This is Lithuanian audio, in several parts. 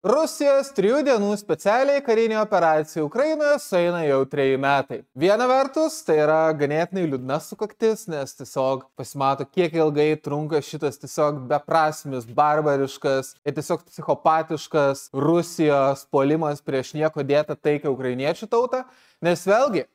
Rusijos 3 dienų specialiai karinė operacija Ukrainoje sueina jau 3 metai. Viena vertus, tai yra ganėtinai liūdna sukaktis, nes tiesiog pasimato, kiek ilgai trunka šitas tiesiog beprasmis, barbariškas ir tiesiog psichopatiškas Rusijos puolimas prieš nieko dėtą taiką ukrainiečių tautą, nes vėlgi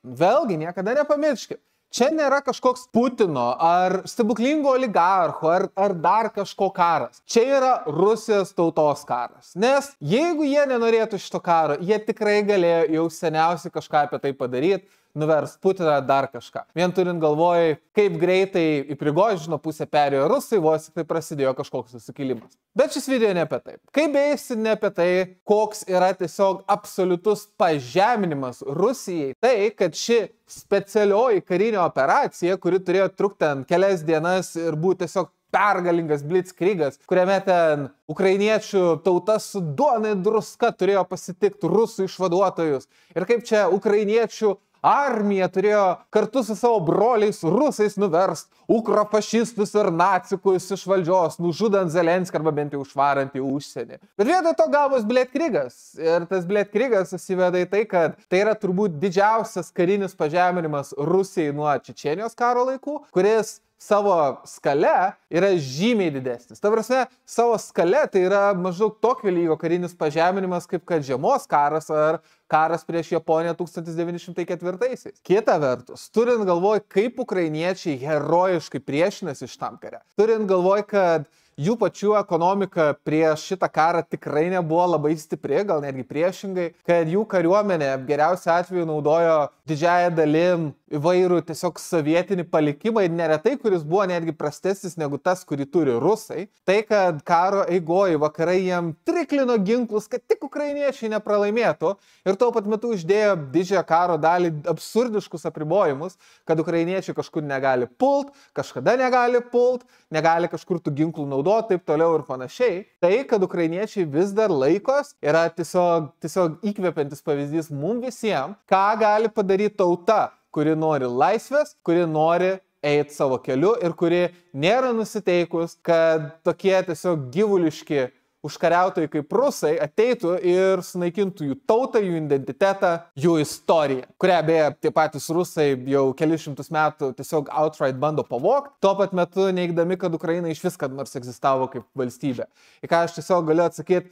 niekada nepamirškit. Čia nėra kažkoks Putino ar stebuklingo oligarcho ar dar kažko karas. Čia yra Rusijos tautos karas. Nes jeigu jie nenorėtų šito karo, jie tikrai galėjo jau seniausiai kažką apie tai padaryti, nuvers Putiną dar kažką. Vien turint galvoj, kaip greitai į Prigožino pusę perėjo rusai, vos tai prasidėjo kažkoks susikilimas. Bet šis video ne apie tai. Kaip beisi ne apie tai, koks yra tiesiog absoliutus pažeminimas Rusijai, tai, kad ši specialioji karinė operacija, kuri turėjo trukti ten kelias dienas ir būti tiesiog pergalingas blitzkrigas, kuriame ten ukrainiečių tauta su duona ir druska turėjo pasitikti rusų išvaduotojus. Ir kaip čia ukrainiečių armija turėjo kartu su savo broliais rusais nuverst ukrofašistus ir nacikus iš valdžios, nužudant Zelenskį arba bent jau išvarant į užsienį. Bet vietoj to gavos blitzkrigas. Ir tas blitzkrigas susiveda į tai, kad tai yra turbūt didžiausias karinis pažeminimas Rusijai nuo Čečėnijos karo laikų, kuris savo skale yra žymiai didesnis. Ta prasme, savo skale tai yra maždaug tokio lygio karinis pažeminimas, kaip kad žiemos karas ar karas prieš Japoniją 1904-aisiais. Kita vertus, turint galvoj, kaip ukrainiečiai herojiškai priešinasi šitam kare, turint galvoj, kad jų pačių ekonomika prieš šitą karą tikrai nebuvo labai stipri, gal netgi priešingai, kad jų kariuomenė geriausiu atveju naudojo didžiąją dalim įvairų tiesiog sovietinį palikimą ir neretai, kuris buvo netgi prastesnis negu tas, kurį turi rusai. Tai, kad karo eigoje vakarai jam triklino ginklus, kad tik ukrainiečiai nepralaimėtų ir tuo pat metu uždėjo didžiąją karo dalį absurdiškus apribojimus, kad ukrainiečiai kažkur negali pult, kažkada negali pult, negali kažkur tų ginklų naudoti, taip toliau ir panašiai. Tai, kad ukrainiečiai vis dar laikos, yra tiesiog įkvepiantis pavyzdys mums visiems, ką gali padaryti tauta, kuri nori laisvės, kuri nori eiti savo keliu ir kuri nėra nusiteikus, kad tokie tiesiog gyvuliški užkariautojai kaip rusai ateitų ir sunaikintų jų tautą, jų identitetą, jų istoriją, kurią beje tie patys rusai jau kelius šimtus metų tiesiog outright bando pavogti, tuo pat metu neigdami, kad Ukraina iš vis kad nors egzistavo kaip valstybė. Į ką aš tiesiog galiu atsakyti,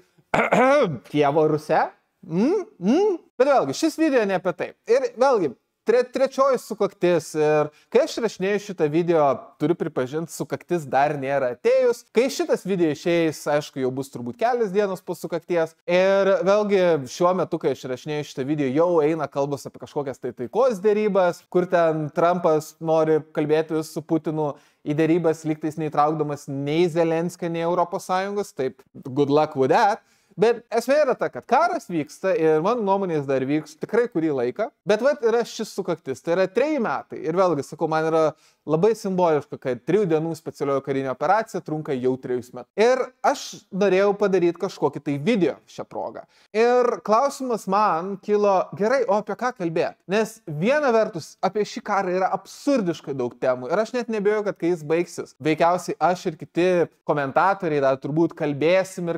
Kievo Rusia? Bet vėlgi, šis video ne apie tai. Ir vėlgi, trečioji sukaktis ir kai aš rašinėjau šitą video, turiu pripažinti, sukaktis dar nėra atėjus. Kai šitas video išeis, aišku, jau bus turbūt kelias dienos po sukakties. Ir vėlgi šiuo metu, kai aš rašinėjau šitą video, jau eina kalbos apie kažkokias taikos dėrybas, kur ten Trumpas nori kalbėti su Putinu į dėrybas, lygtais neįtraukdamas nei Zelenskį, nei ES, taip good luck with that. Bet esmė yra ta, kad karas vyksta ir mano nuomonės dar vyks tikrai kurį laiką, bet vat yra šis sukaktis, tai yra 3 metai ir vėlgi, sakau, man yra labai simboliška, kad 3 dienų specialioji karinė operacija trunka jau 3 metus. Ir aš norėjau padaryti kažkokį tai video šią progą. Ir klausimas man kilo, gerai, o apie ką kalbėti? Nes viena vertus apie šį karą yra absurdiškai daug temų ir aš net nebėjau, kad kai jis baigsis, veikiausiai aš ir kiti komentatoriai dar turbūt kalbėsim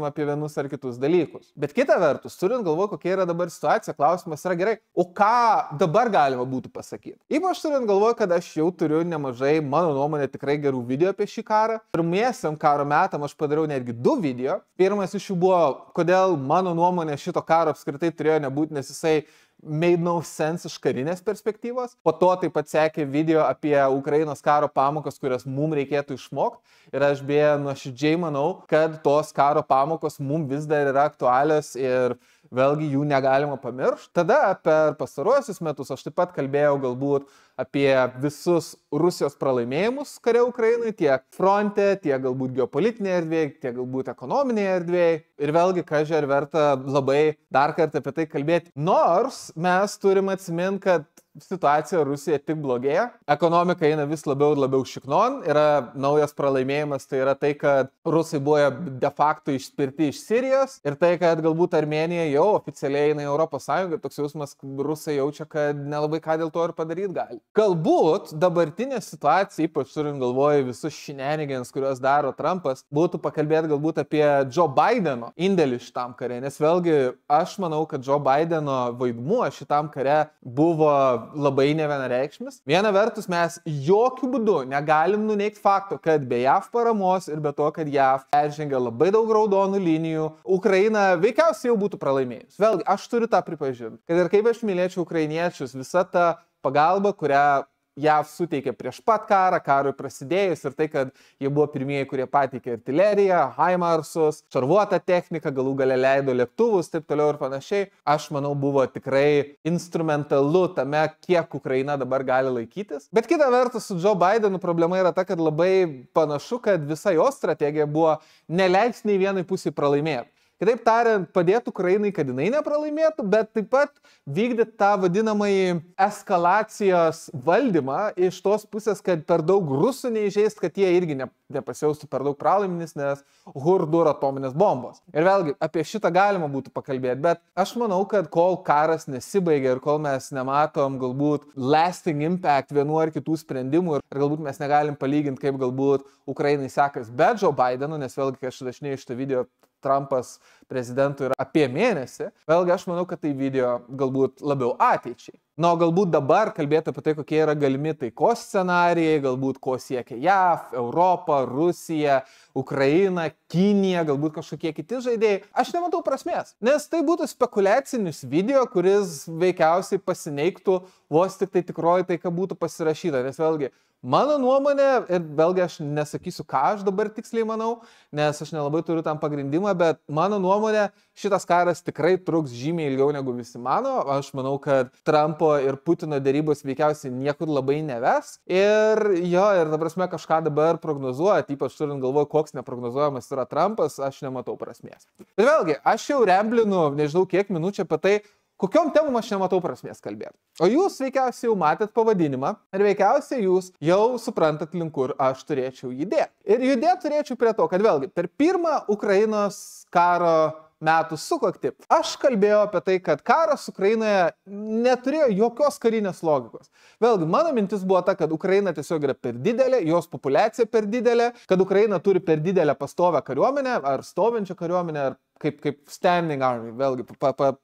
apie vienus ar kitus dalykus. Bet kita vertus, turint galvo, kokia yra dabar situacija, klausimas yra gerai, o ką dabar galima būtų pasakyti? Ypač turint galvo, kad aš jau turiu nemažai, mano nuomonė, tikrai gerų video apie šį karą. Pirmiesiam karo metam aš padariau netgi 2 video. Pirmas iš jų buvo, kodėl mano nuomonė šito karo apskritai turėjo nebūti, nes jisai made no sense iš karinės perspektyvos. Po to taip pat sekė video apie Ukrainos karo pamokas, kurias mums reikėtų išmokti. Ir aš beje nuoširdžiai manau, kad tos karo pamokos mums vis dar yra aktualios ir vėlgi jų negalima pamiršti. Tada per pastaruosius metus aš taip pat kalbėjau galbūt apie visus Rusijos pralaimėjimus kare Ukrainai, tiek fronte, tiek galbūt geopolitinėje erdvėje, tiek galbūt ekonominėje erdvėje. Ir vėlgi, kažkai verta labai dar kartą apie tai kalbėti. Nors mes turim atsiminti, kad situacija Rusija tik blogėja, ekonomika eina vis labiau ir labiau šiknon, yra naujas pralaimėjimas, tai yra tai, kad rusai buvo de facto išspirti iš Sirijos ir tai, kad galbūt Armėnija jau oficialiai eina į Europos Sąjungą, toks jausmas, rusai jaučia, kad nelabai ką dėl to ir padaryti gali. Galbūt dabartinė situacija, ypač turint galvoje visus shenanigans, kuriuos daro Trumpas, būtų pakalbėti galbūt apie Joe Bideno indėlį šitam kare, nes vėlgi aš manau, kad Joe Bideno vaidmuo šitam kare buvo labai nevienareikšmis. Viena vertus, mes jokių būdų negalim nuneigti fakto, kad be JAV paramos ir be to, kad JAV peržengia labai daug raudonų linijų, Ukraina veikiausiai jau būtų pralaimėjus. Vėlgi, aš turiu tą pripažinti, kad ir kaip aš mylėčiau ukrainiečius, visa ta pagalba, kurią JAV suteikė prieš pat karą, karui prasidėjus ir tai, kad jie buvo pirmieji, kurie pateikė artileriją, HIMARSus, šarvuotą techniką, galų gale leido lėktuvus, taip toliau ir panašiai, aš manau buvo tikrai instrumentalu tame, kiek Ukraina dabar gali laikytis. Bet kita vertus, su Joe Bidenu problema yra ta, kad labai panašu, kad visa jo strategija buvo neleisti nei vienai pusiai pralaimėti. Kitaip tariant, padėtų Ukrainai, kad jinai nepralaimėtų, bet taip pat vykdyti tą vadinamąjį eskalacijos valdymą iš tos pusės, kad per daug rusų neįžeist, kad jie irgi nepasijaustų per daug pralaiminis, nes hurdur atominės bombos. Ir vėlgi, apie šitą galima būtų pakalbėti, bet aš manau, kad kol karas nesibaigia ir kol mes nematom galbūt lasting impact vienų ar kitų sprendimų ir galbūt mes negalim palyginti, kaip galbūt Ukrainai sekas be Joe Bideno, nes vėlgi, kai aš rašinėjau šitą video, Trumpas prezidentų yra apie mėnesį, vėlgi aš manau, kad tai video galbūt labiau ateičiai. Na, galbūt dabar kalbėti apie tai, kokie yra galimi taikos scenarijai, galbūt ko siekia JAV, Europa, Rusija, Ukraina, Kinija, galbūt kažkokie kiti žaidėjai, aš nematau prasmės. Nes tai būtų spekuliacinis video, kuris veikiausiai pasineigtų vos tik tai tikroji taika būtų pasirašyta. Nes vėlgi, mano nuomonė, ir vėlgi aš nesakysiu, ką aš dabar tiksliai manau, nes aš nelabai turiu tam pagrindimą, bet mano nuomonė, šitas karas tikrai truks žymiai ilgiau negu visi mano. Aš manau, kad Trumpo ir Putino dėrybos veikiausiai niekur labai neves. Ir ta prasme kažką dabar prognozuoti, ypač turint galvoje, koks neprognozuojamas yra Trumpas, aš nematau prasmės. Bet vėlgi, aš jau remblinu, nežinau kiek minučių apie tai, kokiom temom aš nematau prasmės kalbėti. O jūs veikiausiai jau matėt pavadinimą ir veikiausiai jūs jau suprantat, link kur aš turėčiau judėti. Ir judėti turėčiau prie to, kad vėlgi per pirmą Ukrainos karo metų sukaktį aš kalbėjau apie tai, kad karas Ukrainoje neturėjo jokios karinės logikos. Vėlgi, mano mintis buvo ta, kad Ukraina tiesiog yra per didelė, jos populiacija per didelė, kad Ukraina turi per didelę pastovę kariuomenę, ar stovinčią kariuomenę, ar kaip standing army. Vėlgi,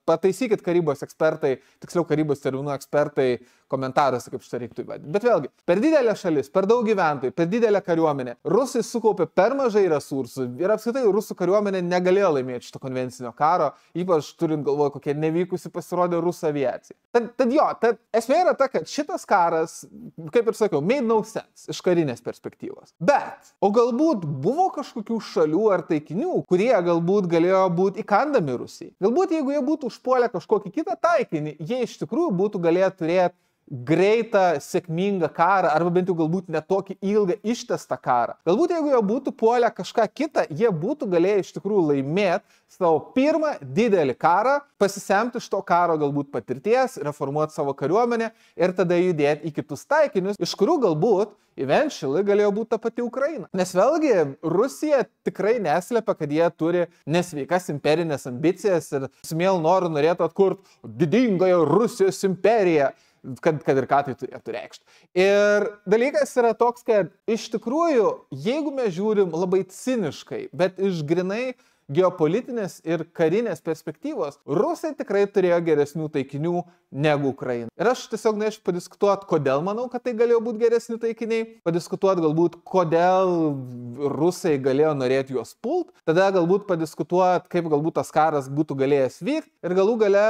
pataisykit karybos ekspertai, tiksliau karybos terminų ekspertai komentaruose, kaip šitą reiktų įvadinti. Bet vėlgi, per didelė šalis, per daug gyventojų, per didelę kariuomenę, rusai sukaupė per mažai resursų ir apskritai rusų kariuomenė negalėjo laimėti šito konvencinio karo, ypač turint galvoje, kokie nevykusi pasirodė rusų aviacija. Tad esmė yra ta, kad šitas karas, kaip ir sakiau, made no sense iš karinės perspektyvos. Bet, o galbūt buvo kažkokių šalių ar taikinių, kurie galbūt galėjo būti įkandami Rusijai. Galbūt jeigu jie būtų užpuolę kažkokį kitą taikinį, jie iš tikrųjų būtų galėję turėti greitą, sėkmingą karą, arba bent jau galbūt netokį ilgą ištestą karą. Galbūt jeigu jie būtų puolę kažką kitą, jie būtų galėję iš tikrųjų laimėti savo pirmą didelį karą, pasisemti iš to karo galbūt patirties, reformuoti savo kariuomenę ir tada judėti į kitus taikinius, iš kurių galbūt eventually galėjo būti ta pati Ukraina. Nes vėlgi, Rusija tikrai neslepia, kad jie turi nesveikas imperinės ambicijas ir su mielu noru norėtų atkurti didingąją Rusijos imperiją, kad ir ką tai turėtų reikšti. Ir dalykas yra toks, kad iš tikrųjų, jeigu mes žiūrim labai ciniškai, bet iš grinai geopolitinės ir karinės perspektyvos, rusai tikrai turėjo geresnių taikinių negu Ukraina. Ir aš tiesiog norėčiau padiskutuoti, kodėl manau, kad tai galėjo būti geresni taikiniai, padiskutuoti galbūt, kodėl rusai galėjo norėti juos pult, tada galbūt padiskutuoti, kaip galbūt tas karas būtų galėjęs vykti ir galų gale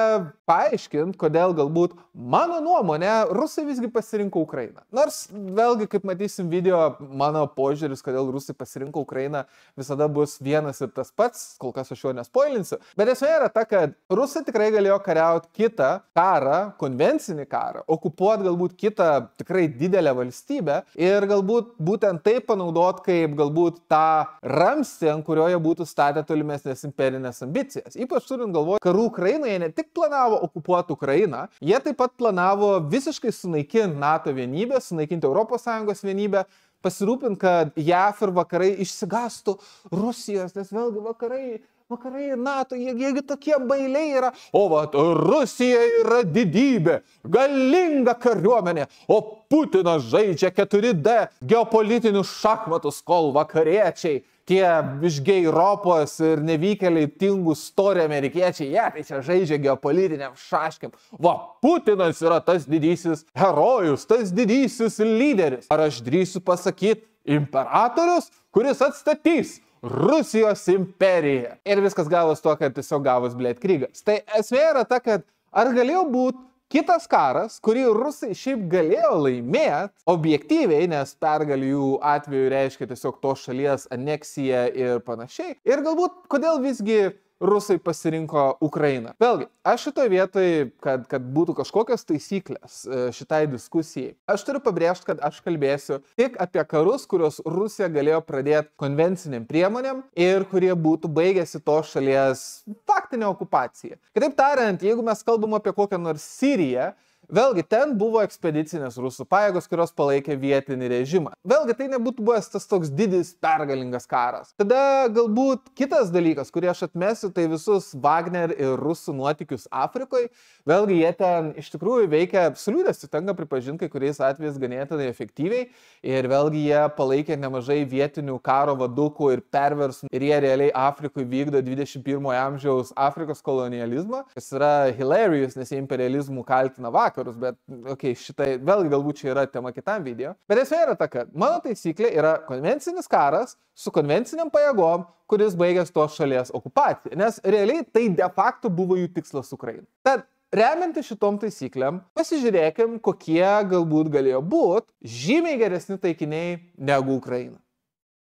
paaiškinti, kodėl galbūt mano nuomonė rusai visgi pasirinko Ukrainą. Nors vėlgi, kaip matysim video, mano požiūris, kodėl rusai pasirinko Ukrainą, visada bus vienas ir tas pats. kol kas aš jo nespoilinsiu. Bet esmė yra ta, kad rusai tikrai galėjo kariauti kitą karą, konvencinį karą, okupuoti galbūt kitą tikrai didelę valstybę ir galbūt būtent tai panaudot kaip galbūt tą ramstį, ant kurio jie būtų statę tolimesnės imperinės ambicijas. Ypač turint galvoje, karų Ukrainoje ne tik planavo okupuoti Ukrainą, jie taip pat planavo visiškai sunaikinti NATO vienybę, sunaikinti ES vienybę, pasirūpinti, kad JAF ir vakarai išsigastų Rusijos, nes vėlgi vakarai ir NATO, jiegi tokie bailiai yra. O vat, Rusija yra didybė, galinga kariuomenė, o Putinas žaidžia 4D geopolitinius šachmatus, kol vakariečiai, tie višgiai Europos ir nevykėliai tingų stori amerikiečiai, jie tai čia žaidžia geopolitiniam šaškiam. Va, Putinas yra tas didysis herojus, tas didysis lyderis. Ar aš drįsiu pasakyti imperatorius, kuris atstatys Rusijos imperiją. Ir viskas gavos tuo, kad tiesiog gavos blėt krygas. Tai esmė yra ta, kad ar galėjo būti kitas karas, kurį rusai šiaip galėjo laimėti objektyviai, nes pergalė jų atveju reiškia tiesiog tos šalies aneksiją ir panašiai. Ir galbūt kodėl visgi rusai pasirinko Ukrainą. Vėlgi, aš šitoje vietoje, kad būtų kažkokios taisyklės šitai diskusijai, aš turiu pabrėžti, kad aš kalbėsiu tik apie karus, kuriuos Rusija galėjo pradėti konvenciniam priemonėm ir kurie būtų baigėsi tos šalies faktinė okupacija. Kitaip tariant, jeigu mes kalbam apie kokią nors Siriją, vėlgi, ten buvo ekspedicinės rusų pajėgos, kurios palaikė vietinį režimą. Vėlgi, tai nebūtų buvęs tas toks didis pergalingas karas. Tada galbūt kitas dalykas, kurį aš atmesiu, tai visus Wagner ir rusų nuotykius Afrikoje. Vėlgi, jie ten iš tikrųjų veikia absoliučiai, tenka pripažinti, kai kuriais atvejais ganėtinai efektyviai. Ir vėlgi, jie palaikė nemažai vietinių karo vadukų ir perversmų. Ir jie realiai Afrikoje vykdo 21 amžiaus Afrikos kolonializmą, kas yra hilarious, nes jie imperializmų kaltina vakarus. Bet, šitai vėlgi galbūt čia yra tema kitam video. Bet esmė yra ta, kad mano taisyklė yra konvencinis karas su konvenciniam pajėgom, kuris baigęs tos šalies okupaciją. Nes realiai tai de facto buvo jų tikslas Ukrainai. Tad remiantis šitom taisyklėm, pasižiūrėkim, kokie galbūt galėjo būti žymiai geresni taikiniai negu Ukraina.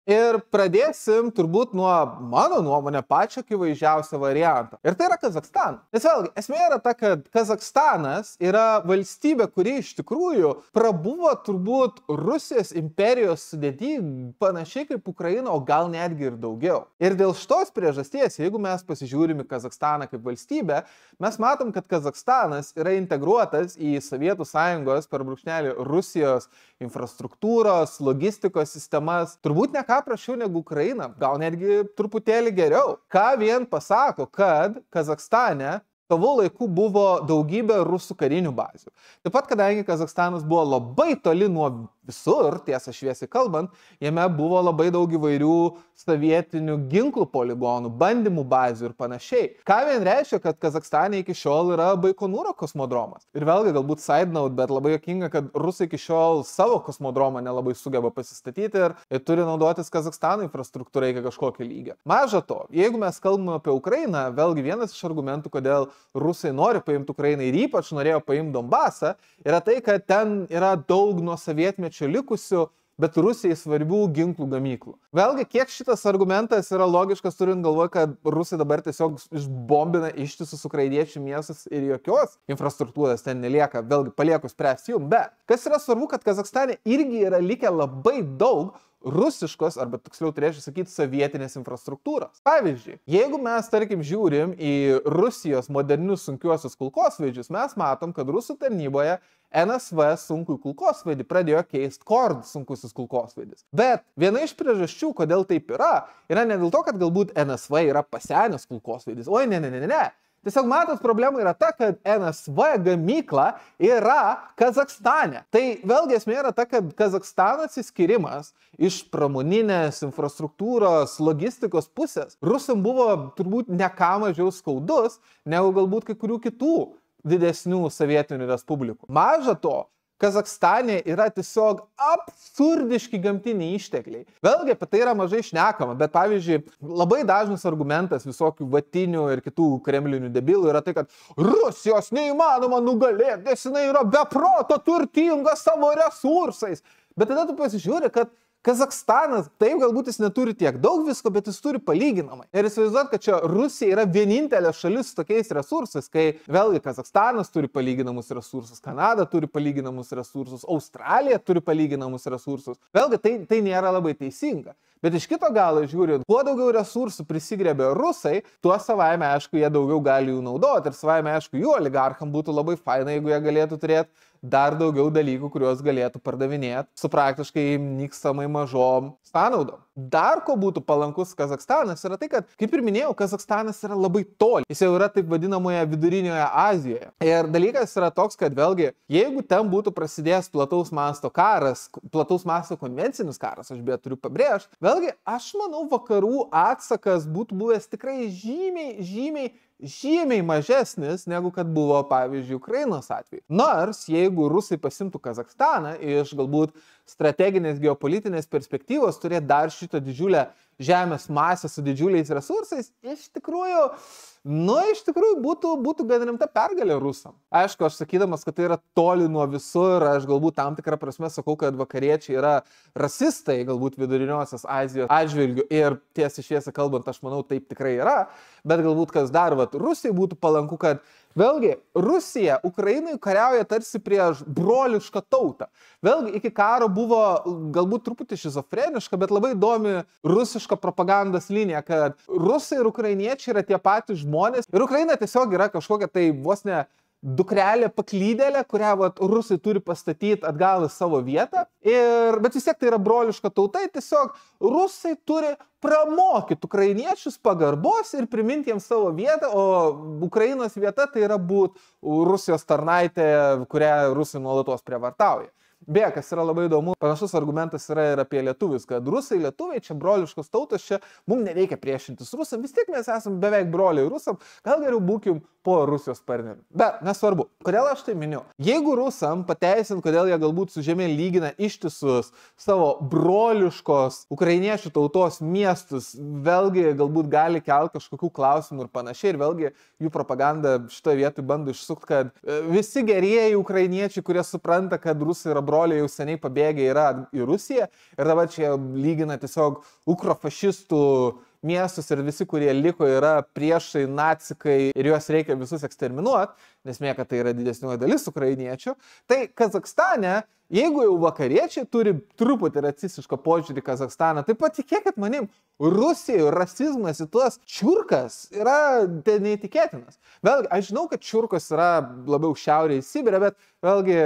Ir pradėsim turbūt nuo, mano nuomonė, pačio akivaizdžiausio varianto. Ir tai yra Kazachstanas. Nes vėlgi, esmė yra ta, kad Kazachstanas yra valstybė, kuri iš tikrųjų prabuvo turbūt Rusijos imperijos sudėty panašiai kaip Ukraina, o gal netgi ir daugiau. Ir dėl šitos priežasties, jeigu mes pasižiūrime Kazachstaną kaip valstybę, mes matom, kad Kazachstanas yra integruotas į Sovietų Sąjungos / Rusijos infrastruktūros, logistikos sistemas. Turbūt ne ką prašiau negu Ukraina, gal netgi truputėlį geriau. Ką vien pasako, kad Kazachstane savo laiku buvo daugybė rusų karinių bazių. Taip pat, kadangi Kazachstanas buvo labai toli nuo visur, tiesą šviesiai kalbant, jame buvo labai daug įvairių sovietinių ginklų poligonų, bandymų bazių ir panašiai. Ką vien reiškia, kad Kazachstane iki šiol yra Baikonūro kosmodromas. Ir vėlgi galbūt side note, bet labai juokinga, kad rusai iki šiol savo kosmodromą nelabai sugeba pasistatyti ir turi naudotis Kazachstano infrastruktūrai iki kažkokio lygio. Maža to, jeigu mes kalbame apie Ukrainą, vėlgi vienas iš argumentų, kodėl rusai nori paimti Ukrainą ir ypač norėjo paimti Donbasą, yra tai, kad ten yra daug nuo sovietmečio likusių, bet Rusijai svarbių ginklų gamyklų. Vėlgi, kiek šitas argumentas yra logiškas, turint galvoje, kad Rusai dabar tiesiog išbombina ištisus ukrainiečių miestus ir jokios infrastruktūros ten nelieka, vėlgi palieku spręsti jums. Bet kas yra svarbu, kad Kazachstane irgi yra likę labai daug rusiškos, arba tiksliau turėčiau sakyti, sovietinės infrastruktūros. Pavyzdžiui, jeigu mes, tarkim, žiūrim į Rusijos modernius sunkiuosius kulkosvaidžius, mes matom, kad rusų tarnyboje NSV sunkųjų kulkosvaidį pradėjo keisti Kord sunkusis kulkosvaidis. Bet viena iš priežasčių, kodėl taip yra ne dėl to, kad galbūt NSV yra pasenęs kulkosvaidis. Oi, ne. Tiesiog matot, problema yra ta, kad NSV gamykla yra Kazachstane. Tai vėlgi esmė yra ta, kad Kazachstano atsiskyrimas iš pramoninės infrastruktūros, logistikos pusės rusam buvo turbūt ne ką mažiau skaudus, negu galbūt kai kurių kitų didesnių sovietinių respublikų. Maža to, Kazachstane yra tiesiog absurdiški gamtiniai ištekliai. Vėlgi apie tai yra mažai šnekama, bet pavyzdžiui, labai dažnas argumentas visokių vatinių ir kitų kremlinių debilų yra tai, kad Rusijos neįmanoma nugalėti, nes jinai yra beproto turtinga savo resursais. Bet tada tu pasižiūri, kad Kazachstanas, taip galbūt jis neturi tiek daug visko, bet jis turi palyginamai. Ir įsivaizduot, kad čia Rusija yra vienintelė šalis su tokiais resursais, kai vėlgi Kazachstanas turi palyginamus resursus, Kanada turi palyginamus resursus, Australija turi palyginamus resursus. Vėlgi tai nėra labai teisinga. Bet iš kito galo žiūrint, kuo daugiau resursų prisigrebė rusai, tuo savaime, aišku, jie daugiau gali jų naudoti ir savaime, aišku, jų oligarcham būtų labai faina, jeigu jie galėtų turėti dar daugiau dalykų, kuriuos galėtų pardavinėti su praktiškai nykstamai mažom sąnaudom. Dar ko būtų palankus Kazachstanas yra tai, kad, kaip ir minėjau, Kazachstanas yra labai toli. Jis jau yra taip vadinamoje vidurinioje Azijoje. Ir dalykas yra toks, kad vėlgi, jeigu ten būtų prasidėjęs plataus masto karas, plataus masto konvencinis karas, aš beje turiu pabrėžti, vėlgi, aš manau, vakarų atsakas būtų buvęs tikrai žymiai mažesnis, negu kad buvo, pavyzdžiui, Ukrainos atveju. Nors, jeigu rusai pasimtų Kazachstaną iš galbūt strateginės geopolitinės perspektyvos, turėti dar šitą didžiulę žemės masę su didžiuliais resursais, iš tikrųjų būtų gan rimta pergalė rusam. Aišku, aš sakydamas, kad tai yra toli nuo visur, aš galbūt tam tikrą prasme sakau, kad vakariečiai yra rasistai, galbūt viduriniosios Azijos atžvilgių ir tiesiai šviesiai kalbant, aš manau, taip tikrai yra, bet galbūt kas dar, Rusijai būtų palanku, kad vėlgi, Rusija Ukrainai kariauja tarsi prieš brolišką tautą. Vėlgi, iki karo buvo galbūt truputį šizofreniška, bet labai įdomi rusiška propagandos linija, kad rusai ir ukrainiečiai yra tie patys žmonės ir Ukraina tiesiog yra kažkokia tai vos ne dukrelė paklydėlė, kurią rusai turi pastatyti atgal į savo vietą. Bet vis tiek tai yra broliška tauta, tiesiog rusai turi pramokyti ukrainiečius pagarbos ir priminti jiems savo vietą, o Ukrainos vieta tai yra būt Rusijos tarnaitė, kurią rusai nuolatos prievartauja. Beje, kas yra labai įdomu, panašus argumentas yra ir apie lietuvius, kad rusai, lietuviai, čia broliškos tautos, čia mums nereikia priešintis rusam, vis tiek mes esame beveik broliai rusam, gal geriau būkim po Rusijos partnerių. Bet nesvarbu, kodėl aš tai miniu. Jeigu rusam pateisint, kodėl jie galbūt su žemė lygina ištisus savo broliškos ukrainiečių tautos miestus, vėlgi galbūt gali kelti kažkokių klausimų ir panašiai, ir vėlgi jų propaganda šitoje vietoje bando išsukti, kad visi gerieji ukrainiečiai, kurie supranta, kad rusai yra broliai, jau seniai pabėgę yra į Rusiją ir dabar čia lygina tiesiog ukrofašistų miestus ir visi, kurie liko, yra priešai, nacikai ir juos reikia visus eksterminuoti, nes mėka tai yra didesnioji dalis ukrainiečių. Tai Kazachstane, jeigu jau vakariečiai turi truputį racistišką požiūrį į Kazachstaną, tai patikėkit manim, Rusijoje rasizmas į tuos čiurkas yra neįtikėtinas. Vėlgi, aš žinau, kad čiurkos yra labiau šiaurėje į Sibirę, bet vėlgi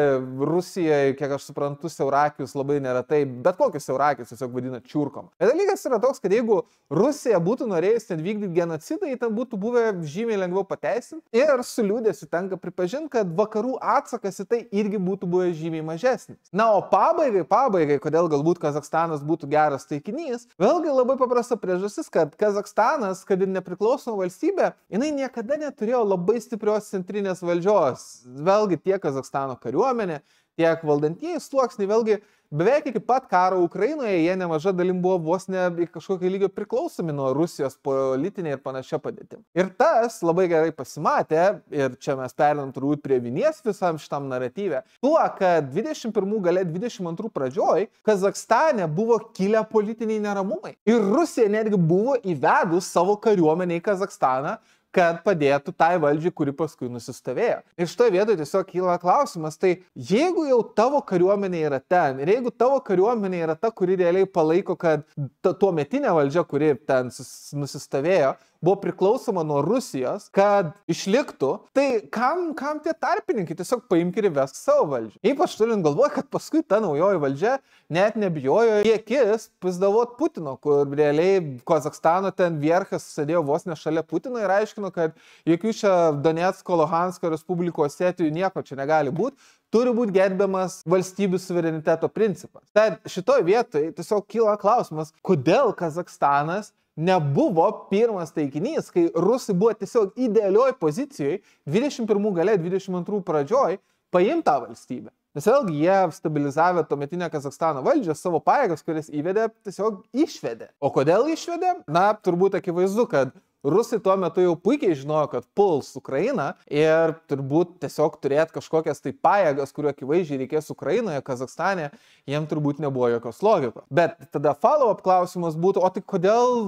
Rusijoje, kiek aš suprantu, siaurakius labai neretai, bet kokius siaurakius tiesiog vadina čiurkom. Ir dalykas yra toks, kad jeigu Rusija būtų norėjus ten vykdyti genocidą, tai ten būtų buvę žymiai lengviau pateisinti ir su liūdėsiu tenka pripažinti, kad vakarų atsakas į tai irgi būtų buvę žymiai mažesnis. Na, o pabaigai, kodėl galbūt Kazachstanas būtų geras taikinys, vėlgi labai paprasta priežastis, kad Kazachstanas, kad ir nepriklausoma valstybė, jinai niekada neturėjo labai stiprios centrinės valdžios. Vėlgi tiek Kazachstano kariuomenė, tiek valdantieji sluoksniai, vėlgi beveik iki pat karo Ukrainoje jie nemaža dalim buvo vos ne kažkokio lygio priklausomi nuo Rusijos politinė ir panašia padėtim. Ir tas labai gerai pasimatė, ir čia mes perinam turbūt prie vinies visam šitam naratyve, tuo, kad 21 gale 22 pradžioj Kazachstane buvo kilę politiniai neramumai. Ir Rusija netgi buvo įvedus savo kariuomenę į Kazachstaną, kad padėtų tai valdžiai, kuri paskui nusistovėjo. Ir šitoje vietoje tiesiog kyla klausimas, tai jeigu jau tavo kariuomenė yra ten, ir jeigu tavo kariuomenė yra ta, kuri realiai palaiko, kad tuo metinė valdžia, kuri ten nusistovėjo, buvo priklausoma nuo Rusijos, kad išliktų, tai kam tie tarpininkai tiesiog paimk ir įvesk savo valdžią. Ypač turint galvoje, kad paskui ta naujoji valdžia net nebijojo į akis pizdavot Putino, kur realiai Kazachstano ten vierchas sėdėjo vos ne šalia Putino ir aiškino, kad jokių čia Donecko, Luhansko Respublikos Osetijų nieko čia negali būti. Turi būti gerbiamas valstybių suvereniteto principas. Tad šitoj vietoje tiesiog kyla klausimas, kodėl Kazachstanas nebuvo pirmas taikinys, kai rusai buvo tiesiog idealioj pozicijoje 21 gale 22 pradžioj paimti tą valstybę. Nes vėlgi jie stabilizavę tuometinę Kazachstano valdžią, savo pajėgas, kuris įvedė, tiesiog išvedė. O kodėl išvedė? Na, turbūt akivaizdu, kad rusai tuo metu jau puikiai žinojo, kad puls Ukrainą ir turbūt tiesiog turėti kažkokias tai pajėgas, kuriuo akivaizdžiai reikės Ukrainoje, Kazakstane, jiem turbūt nebuvo jokios logikos. Bet tada follow-up klausimas būtų, o tai kodėl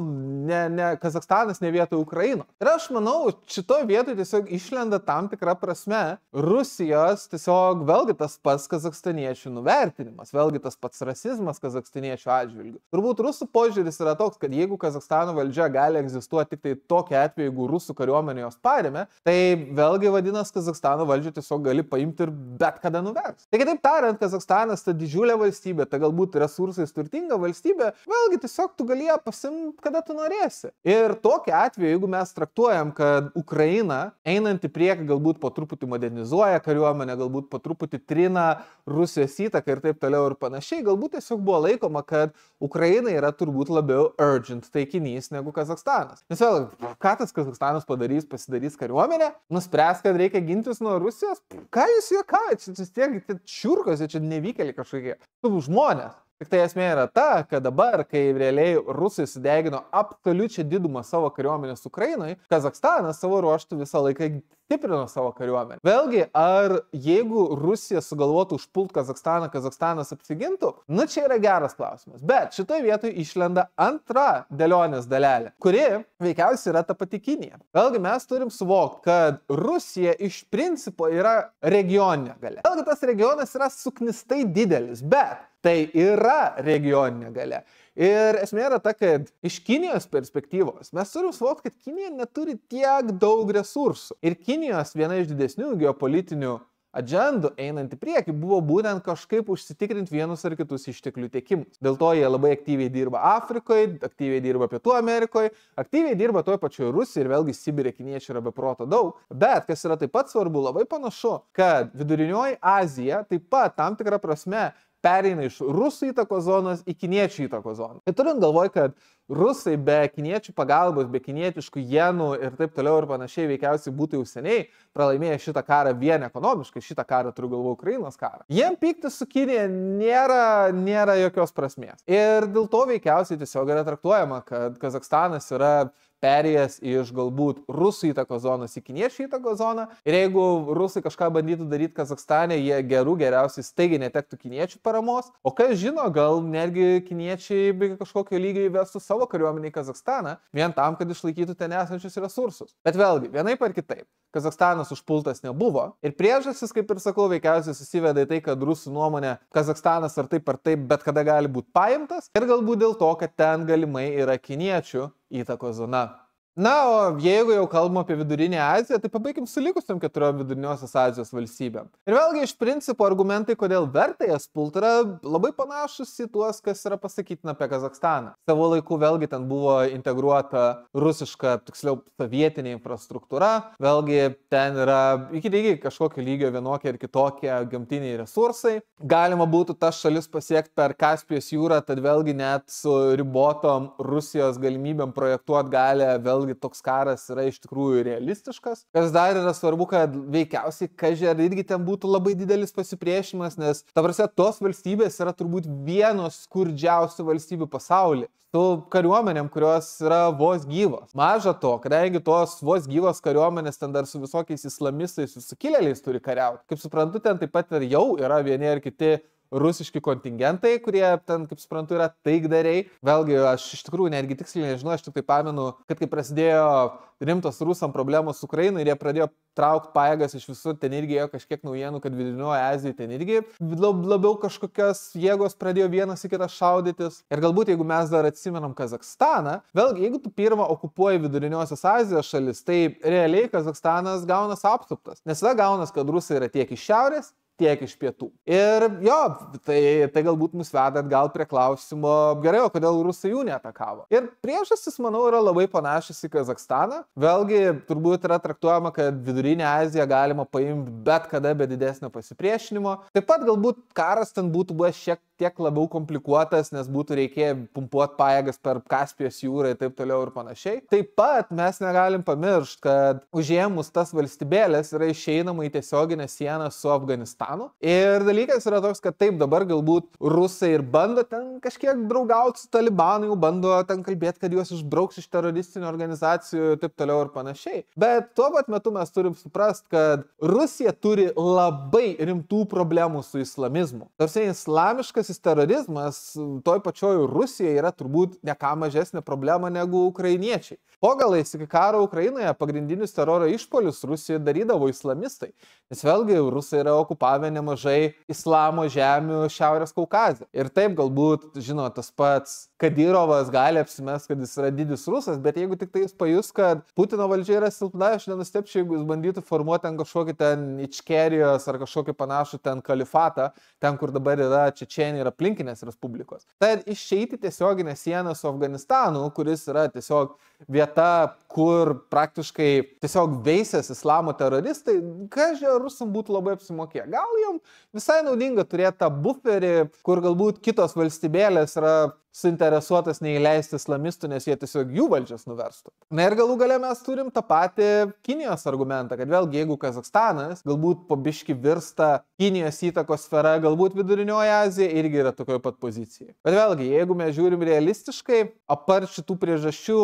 ne Kazakstanas, ne vietoj Ukraino? Ir aš manau, šitoje vietoje tiesiog išlenda tam tikra prasme Rusijos tiesiog vėlgi tas pats kazakstaniečių nuvertinimas, vėlgi tas pats rasizmas kazakstaniečių atžvilgių. Turbūt rusų požiūris yra toks, kad jeigu Kazakstano valdžia gali egzistuoti tik tai tokia atveju, jeigu rusų kariuomenė jos parėmė, tai vėlgi vadinasi Kazakstano valdžia tiesiog gali paimti ir bet kada nuversti. Tai kitaip tariant, Kazakstanas ta didžiulė valstybė, ta galbūt resursais turtinga valstybė, vėlgi tiesiog tu gali ją pasimti, kada tu norėsi. Ir tokiu atveju, jeigu mes traktuojam, kad Ukraina einant į priekį galbūt po truputį modernizuoja kariuomenę, galbūt po truputį trina Rusijos įtaką ir taip toliau ir panašiai, galbūt tiesiog buvo laikoma, kad Ukraina yra turbūt labiau urgent taikinys negu Kazakstanas. Nes vėl, ką tas Kazakstanas padarys, pasidarys kariuomenę, nuspręs, kad reikia gintis nuo Rusijos, ką jūs juokaujate, čia tiek čiurkos, čia nevykėliai kažkokie žmonės. Tik tai esmė yra ta, kad dabar, kai realiai rusai sudegino absoliučią didumą savo kariuomenės Ukrainai, Kazakstanas savo ruoštų visą laiką stiprino savo kariuomenę. Vėlgi, ar jeigu Rusija sugalvotų užpult Kazakstaną, Kazakstanas apsigintų? Nu, čia yra geras klausimas. Bet šitoje vietoje išlenda antra dėlionės dalelė, kuri veikiausiai yra ta pati Kinija. Vėlgi, mes turim suvokti, kad Rusija iš principo yra regioninė galia. Vėlgi, tas regionas yra suknistai didelis, bet tai yra regioninė galia. Ir esmė yra ta, kad iš Kinijos perspektyvos mes turim suvokti, kad Kinija neturi tiek daug resursų. Ir Kinijos viena iš didesnių geopolitinių agendų einant į priekį buvo būtent kažkaip užsitikrinti vienus ar kitus išteklių tiekimus. Dėl to jie labai aktyviai dirba Afrikoje, aktyviai dirba Pietų Amerikoje, aktyviai dirba toje pačioje Rusijoje ir vėlgi Sibire kiniečių yra be proto daug. Bet, kas yra taip pat svarbu, labai panašu, kad Vidurinioji Azija taip pat tam tikrą prasme pereina iš rusų įtakos zonos į kiniečių įtakos zoną. Ir turint galvoj, kad rusai be kiniečių pagalbos, be kinietiškų jenų ir taip toliau ir panašiai veikiausiai būtų jau seniai pralaimėję šitą karą vien ekonomiškai, šitą karą turiu galvo Ukrainos karą. Jiem pyktis su Kinija nėra jokios prasmės. Ir dėl to veikiausiai tiesiog yra traktuojama, kad Kazakstanas yra perėjęs iš galbūt rusų įtakos zonos į kiniečių įtakos zoną. Ir jeigu rusai kažką bandytų daryti Kazakstane, jie geriausiai staigiai netektų kiniečių paramos. O kas žino, gal netgi kiniečiai be kažkokio lygio įvestų savo kariuomenį į Kazakstaną, vien tam, kad išlaikytų ten esančius resursus. Bet vėlgi, vienaip ar kitaip, Kazakstanas užpultas nebuvo. Ir priežastis, kaip ir sakau, veikiausiai susiveda į tai, kad rusų nuomonė Kazakstanas ar taip bet kada gali būti paimtas. Ir galbūt dėl to, kad ten galimai yra kiniečių įtakos zona. Na, o jeigu jau kalbam apie Vidurinę Aziją, tai pabaikim su likusiam 4 Viduriniosios Azijos valstybėm. Ir vėlgi iš principo argumentai, kodėl verta jas pult, yra labai panašus į tuos, kas yra pasakytina apie Kazakstaną. Savo laiku vėlgi ten buvo integruota rusiška, tiksliau sovietinė infrastruktūra, vėlgi ten yra iki lygiai kažkokio lygio vienokie ir kitokie gamtiniai resursai. Galima būtų tas šalis pasiekti per Kaspijos jūrą, tad vėlgi net su ribotom Rusijos galimybėm projektuoti galę vėlgi toks karas yra iš tikrųjų realistiškas. Kas dar yra svarbu, kad veikiausiai kažer irgi ten būtų labai didelis pasipriešinimas, nes ta prasme tos valstybės yra turbūt vienos skurdžiausių valstybių pasaulyje. Su kariuomenėm, kurios yra vos gyvos. Maža to, kadangi tos vos gyvos kariuomenės ten dar su visokiais islamistais, su sukilėliais turi kariauti. Kaip suprantu, ten taip pat ir jau yra vieni ar kiti rusiški kontingentai, kurie ten, kaip suprantu, yra taikdariai. Vėlgi, aš iš tikrųjų netgi tiksliai nežinau, aš tik tai pamenu, kad kai prasidėjo rimtos rusam problemos Ukrainai ir jie pradėjo traukti pajėgas iš visur, ten irgi ėjo kažkiek naujienų, kad Vidurinioje Azijoje ten irgi labiau kažkokios jėgos pradėjo vienas į kitą šaudytis. Ir galbūt, jeigu mes dar atsimenam Kazakstaną, vėlgi, jeigu tu pirmą okupuoji Viduriniosios Azijos šalis, tai realiai Kazakstanas gaunas apsuptas. Nes tada gaunas, kad rusai yra tiek iš šiaurės, tiek iš pietų. Ir jo, tai galbūt mus veda atgal prie klausimo, gerai, o kodėl rusai jų neatakavo. Ir priežastis, manau, yra labai panašios į Kazakstaną. Vėlgi, turbūt yra traktuojama, kad Vidurinę Aziją galima paimti bet kada be didesnio pasipriešinimo. Taip pat galbūt karas ten būtų buvęs šiek tiek labiau komplikuotas, nes būtų reikėję pumpuoti pajėgas per Kaspijos jūrą ir taip toliau ir panašiai. Taip pat mes negalim pamiršti, kad užėmus tas valstybėlės yra išeinama į tiesioginę sieną su Afganistanu. Ir dalykas yra toks, kad taip dabar galbūt rusai ir bando ten kažkiek draugauti su Talibanu, jau bando ten kalbėti, kad juos išbrauks iš teroristinių organizacijų ir taip toliau ir panašiai. Bet tuo pat metu mes turim suprasti, kad Rusija turi labai rimtų problemų su islamizmu. Tarsi islamiškasis terorizmas toj pačioj Rusijoje yra turbūt ne ką mažesnė problema negu ukrainiečiai. Po galais iki karo Ukrainoje pagrindinius teroro išpolius Rusijoje darydavo islamistai, nes vėlgi rusai yra okupavę nemažai islamo žemių Šiaurės Kaukaze. Ir taip galbūt, žinot, tas pats Kadirovas gali apsimesti, kad jis yra didis rusas, bet jeigu tik tai jis pajus, kad Putino valdžia yra silpna, aš nenustepčiau, jeigu jis bandytų formuoti ten kažkokį ten Ičkerijos ar kažkokį panašų ten kalifatą, ten, kur dabar yra Čečėnija ir aplinkinės respublikos. Tad išeiti tiesioginę sieną su Afganistanu, kuris yra tiesiog vieta, kur praktiškai tiesiog veisės islamo teroristai, kažkai rusam būtų labai apsimokėję. Gal jom visai naudinga turėti tą buferį, kur galbūt kitos valstybėlės yra suinteresuotas neįleisti islamistų, nes jie tiesiog jų valdžias nuverstų. Na ir galų gale mes turim tą patį Kinijos argumentą, kad vėlgi jeigu Kazakstanas galbūt po biškį virsta Kinijos įtakos sfera, galbūt Vidurinioji Azija irgi yra tokioje pat pozicijoje. Bet vėlgi, jeigu mes žiūrim realistiškai, apart šitų priežasčių,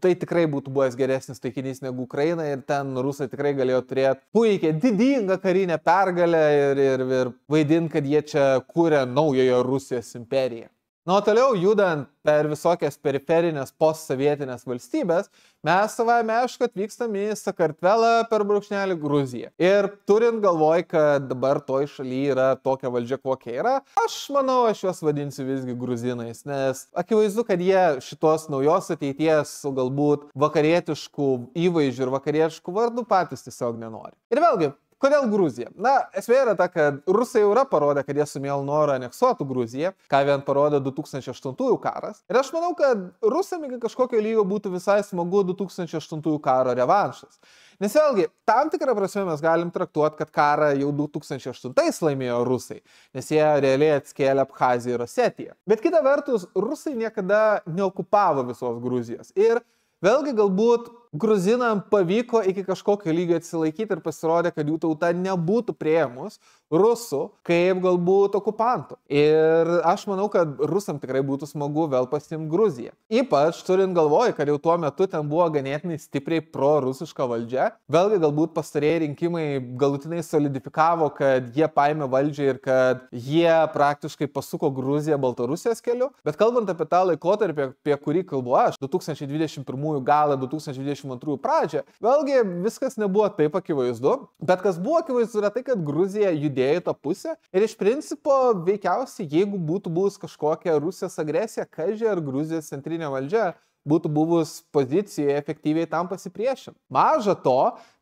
tai tikrai būtų buvęs geresnis taikinys negu Ukraina ir ten rusai tikrai galėjo turėti puikiai didingą karinę pergalę ir vaidinti, kad jie čia kūrė naujojo Rusijos imperiją. Na, o toliau judant per visokias periferinės postsovietinės valstybės, mes savaime aišku atvykstam į Sakartvelą per brūkšnelį Gruziją. Ir turint galvoj, kad dabar toj šalyje yra tokia valdžia, kokia yra, aš manau, aš juos vadinsiu visgi gruzinais, nes akivaizdu, kad jie šitos naujos ateities su galbūt vakarietiškų įvaizdžių ir vakarietiškų vardų patys tiesiog nenori. Ir vėlgi, kodėl Gruzija? Na, esmė yra ta, kad rusai jau yra parodę, kad jie su mielu noru aneksuotų Gruziją, ką vien parodė 2008 karas. Ir aš manau, kad rusam iki kažkokio lygio būtų visai smagu 2008 karo revanšas. Nes vėlgi, tam tikrą prasme mes galim traktuoti, kad karą jau 2008 laimėjo rusai, nes jie realiai atskėlė Abchaziją ir Osetiją. Bet kita vertus, rusai niekada neokupavo visos Gruzijos. Ir vėlgi galbūt gruzinam pavyko iki kažkokio lygio atsilaikyti ir pasirodė, kad jų tauta nebūtų priėmus rusų kaip galbūt okupantų. Ir aš manau, kad rusam tikrai būtų smagu vėl pasiimti Gruziją. Ypač turint galvoj, kad jau tuo metu ten buvo ganėtinai stipriai pro-rusiška valdžia. Vėlgi galbūt pastarėjai rinkimai galutinai solidifikavo, kad jie paėmė valdžią ir kad jie praktiškai pasuko Gruziją Baltarusijos keliu. Bet kalbant apie tą laikotarpį, apie kurį kalbu aš, 2021 galą, 2022 pradžią, vėlgi viskas nebuvo taip akivaizdu, bet kas buvo akivaizdu yra tai, kad Gruzija judėjo į tą pusę ir iš principo veikiausiai, jeigu būtų buvus kažkokia Rusijos agresija, kažkai ar Gruzijos centrinė valdžia būtų buvus pozicijoje efektyviai tam pasipriešinti. Maža to,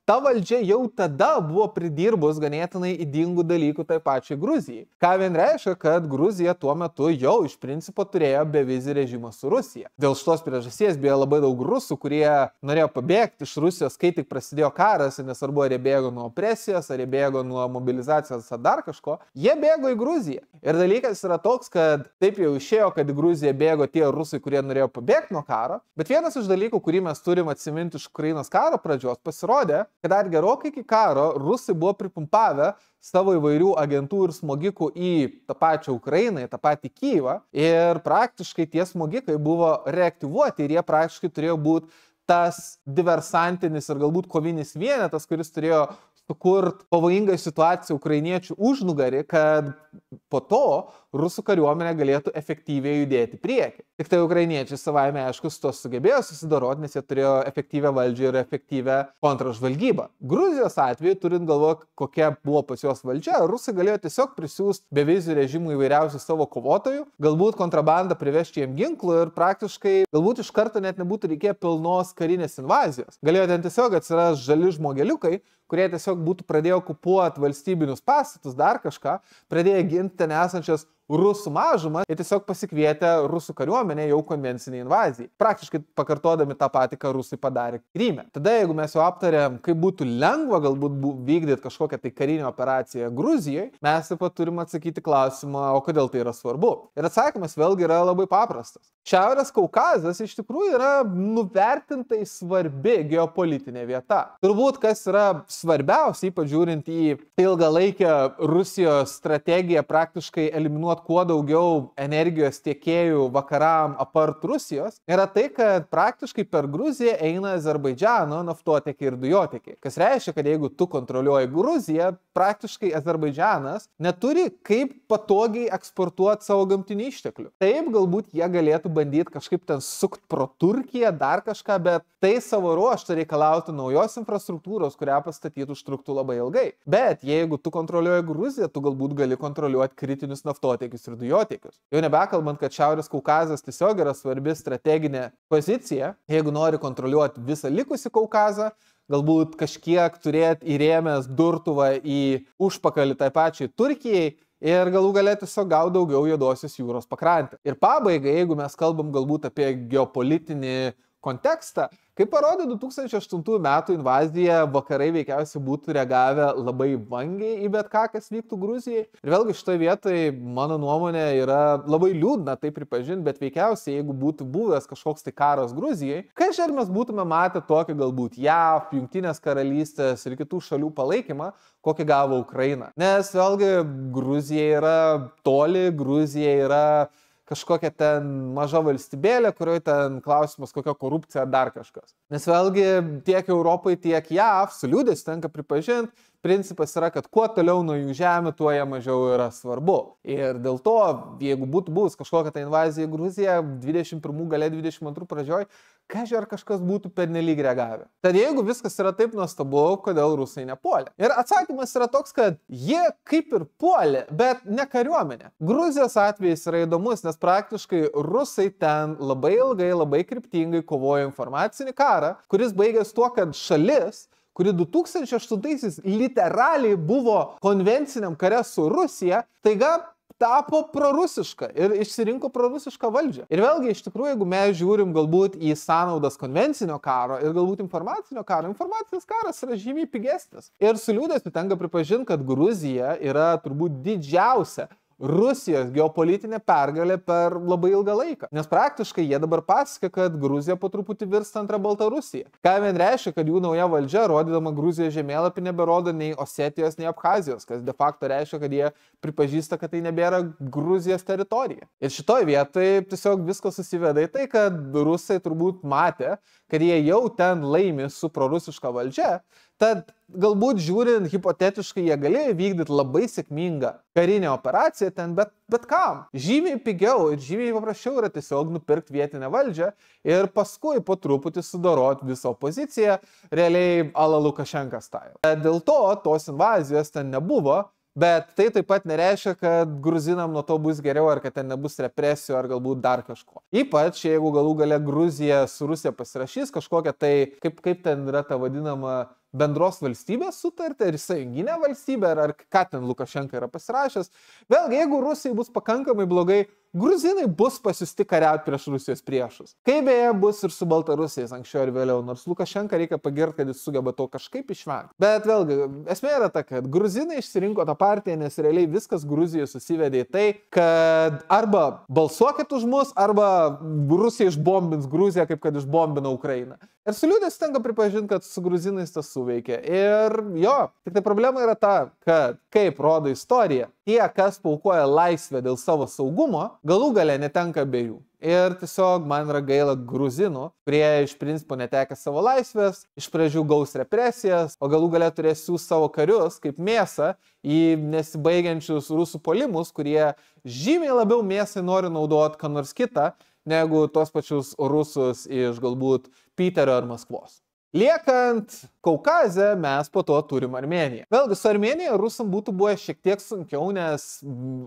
ta valdžia jau tada buvo pridirbus ganėtinai ydingų dalykų tai pačiai Gruzijai. Ką vien reiškia, kad Gruzija tuo metu jau iš principo turėjo bevizį režimą su Rusija. Dėl šitos priežasties buvo labai daug rusų, kurie norėjo pabėgti iš Rusijos, kai tik prasidėjo karas, nesvarbu, ar jie bėgo nuo opresijos, ar jie bėgo nuo mobilizacijos, ar dar kažko, jie bėgo į Gruziją. Ir dalykas yra toks, kad taip jau išėjo, kad į Gruziją bėgo tie rusai, kurie norėjo pabėgti nuo karo, bet vienas iš dalykų, kurį mes turim atsiminti iš Ukrainos karo pradžios, pasirodė, kad dar gerokai iki karo rusai buvo pripumpavę savo įvairių agentų ir smogikų į tą pačią Ukrainą, į tą patį Kyjivą ir praktiškai tie smogikai buvo reaktyvuoti ir jie praktiškai turėjo būti tas diversantinis ir galbūt kovinis vienetas, kuris turėjo sukurti pavojingą situaciją ukrainiečių užnugarį, kad po to rusų kariuomenė galėtų efektyviai judėti priekį. Tik tai ukrainiečiai savaime aišku su to sugebėjo susidoroti, nes jie turėjo efektyvią valdžią ir efektyvę kontražvalgybą. Gruzijos atveju, turint galvo, kokia buvo pas juos valdžia, rusai galėjo tiesiog prisiųsti bevizių režimų įvairiausių savo kovotojų, galbūt kontrabandą privežti jiem ginklų ir praktiškai galbūt iš karto net nebūtų reikėję pilnos karinės invazijos. Galėjo ten tiesiog atsiras žali žmogeliukai, kurie tiesiog būtų pradėję okupuoti valstybinius pastatus, dar kažką, pradėję ginti ten esančias rusų mažumą, jie tiesiog pasikvietė rusų kariuomenę jau konvenciniai invazijai. Praktiškai pakartodami tą patį, ką rusai padarė Kryme. Tada, jeigu mes jau aptarėm, kaip būtų lengva galbūt vykdyti kažkokią tai karinę operaciją Gruzijoje, mes taip pat turime atsakyti klausimą, o kodėl tai yra svarbu. Ir atsakymas vėlgi yra labai paprastas. Šiaurės Kaukazas iš tikrųjų yra nuvertintai svarbi geopolitinė vieta. Turbūt, kas yra svarbiausia, ypač žiūrint į ilgalaikę Rusijos strategiją praktiškai eliminuoti kuo daugiau energijos tiekėjų vakaram apart Rusijos, yra tai, kad praktiškai per Gruziją eina Azerbaidžano naftotiekiai ir dujotiekiai. Kas reiškia, kad jeigu tu kontroliuoji Gruziją, praktiškai Azerbaidžanas neturi kaip patogiai eksportuoti savo gamtinių išteklių. Taip, galbūt jie galėtų bandyti kažkaip ten sukt pro Turkiją, dar kažką, bet tai savo ruožtu reikalautų naujos infrastruktūros, kurią pastatyti užtruktų labai ilgai. Bet jeigu tu kontroliuoji Gruziją, tu galbūt gali kontroliuoti kritinius naftotiekius ir dujotiekius. Jau nebekalbant, kad Šiaurės Kaukazas tiesiog yra svarbi strateginė pozicija, jeigu nori kontroliuoti visą likusį Kaukazą, galbūt kažkiek turėti įrėmęs durtuvą į užpakalį tai pačiai Turkijai, ir galų galę tiesiog gauti daugiau Juodosios jūros pakrantę. Ir pabaigai, jeigu mes kalbam galbūt apie geopolitinį kontekstą, kaip parodė 2008 metų invazija, vakarai veikiausiai būtų reagavę labai vangiai į bet ką, kas vyktų Gruzijai. Ir vėlgi šitoje vietoje, mano nuomonė, yra labai liūdna tai pripažinti, bet veikiausiai, jeigu būtų buvęs kažkoks tai karas Gruzijai, kažkaip mes būtume matę tokį galbūt JAV, Jungtinės karalystės ir kitų šalių palaikymą, kokį gavo Ukraina. Nes vėlgi Gruzija yra toli, Gruzija yra kažkokia ten maža valstybėlė, kurioje ten klausimas kokia korupcija ar dar kažkas. Nes vėlgi tiek Europai, tiek JAV su liūdėsiu tenka pripažinti, principas yra, kad kuo toliau nuo jų žemė, tuo jie mažiau yra svarbu. Ir dėl to, jeigu būtų buvus kažkokia ta invazija į Gruziją 21 gale 22 pradžioj, ar kažkas būtų pernelyg reagavę. Tad jeigu viskas yra taip nuostabu, kodėl rusai nepuolė? Ir atsakymas yra toks, kad jie kaip ir puolė, bet ne kariuomenė. Gruzijos atvejis yra įdomus, nes praktiškai rusai ten labai ilgai, labai kryptingai kovojo informacinį karą, kuris baigėsi tuo, kad šalis, kuri 2008-aisiais literaliai buvo konvenciniam kare su Rusija, taiga tapo prorusiška ir išsirinko prorusišką valdžią. Ir vėlgi, iš tikrųjų, jeigu mes žiūrim galbūt į sąnaudas konvencinio karo ir galbūt informacinio karo, informacinis karas yra žymiai pigesnis. Ir su liūdėsiu tenka pripažinti, kad Gruzija yra turbūt didžiausia Rusijos geopolitinė pergalė per labai ilgą laiką. Nes praktiškai jie dabar pasakė, kad Gruzija po truputį virsta antrą Baltarusiją. Ką vien reiškia, kad jų nauja valdžia, rodydama Gruzijos žemėlapį, neberodo nei Osetijos, nei Abchazijos, kas de facto reiškia, kad jie pripažįsta, kad tai nebėra Gruzijos teritorija. Ir šitoj vietoje tiesiog viskas susiveda į tai, kad rusai turbūt matė, kad jie jau ten laimi su prorusiška valdžia. Tad galbūt žiūrint hipotetiškai jie galėjo vykdyti labai sėkmingą karinę operaciją ten, bet kam? Žymiai pigiau ir žymiai paprasčiau yra tiesiog nupirkti vietinę valdžią ir paskui po truputį sudoroti visą opoziciją, realiai ala Lukašenka style. Dėl to tos invazijos ten nebuvo. Bet tai taip pat nereiškia, kad gruzinam nuo to bus geriau, ar kad ten nebus represijų, ar galbūt dar kažko. Ypač, jeigu galų gale Gruzija su Rusija pasirašys kažkokią tai, kaip ten yra ta vadinama bendros valstybės sutartį, ar sąjunginė valstybė, ar ką ten Lukašenka yra pasirašęs. Vėlgi, jeigu Rusai bus pakankamai blogai, gruzinai bus pasiusti kariauti prieš Rusijos priešus. Kaip beje bus ir su Baltarusiais anksčiau ir vėliau, nors Lukašenka reikia pagirti, kad jis sugeba to kažkaip išvengti. Bet vėlgi, esmė yra ta, kad gruzinai išsirinko tą partiją, nes realiai viskas Gruzijoje susivedė į tai, kad arba balsuokit už mus, arba Rusija išbombins Gruziją, kaip kad išbombino Ukrainą. Ir su liūdėsiu tenka pripažinti, kad su gruzinais tas suveikė. Ir jo, tik tai problema yra ta, kad, kaip rodo istorija, tie, kas paukoja laisvę dėl savo saugumo, galų gale netenka abiejų. Ir tiesiog man yra gaila gruzinų, kurie iš principo netekia savo laisvės, iš pradžių gaus represijas, o galų gale turės siųsti savo karius kaip mėsą į nesibaigiančius rusų puolimus, kurie žymiai labiau mėsai nori naudoti ką nors kitą, negu tos pačius rusus iš galbūt Piterio ar Maskvos. Liekant Kaukaze mes po to turim Armėniją. Vėlgi, su Armėnija rusam būtų buvę šiek tiek sunkiau, nes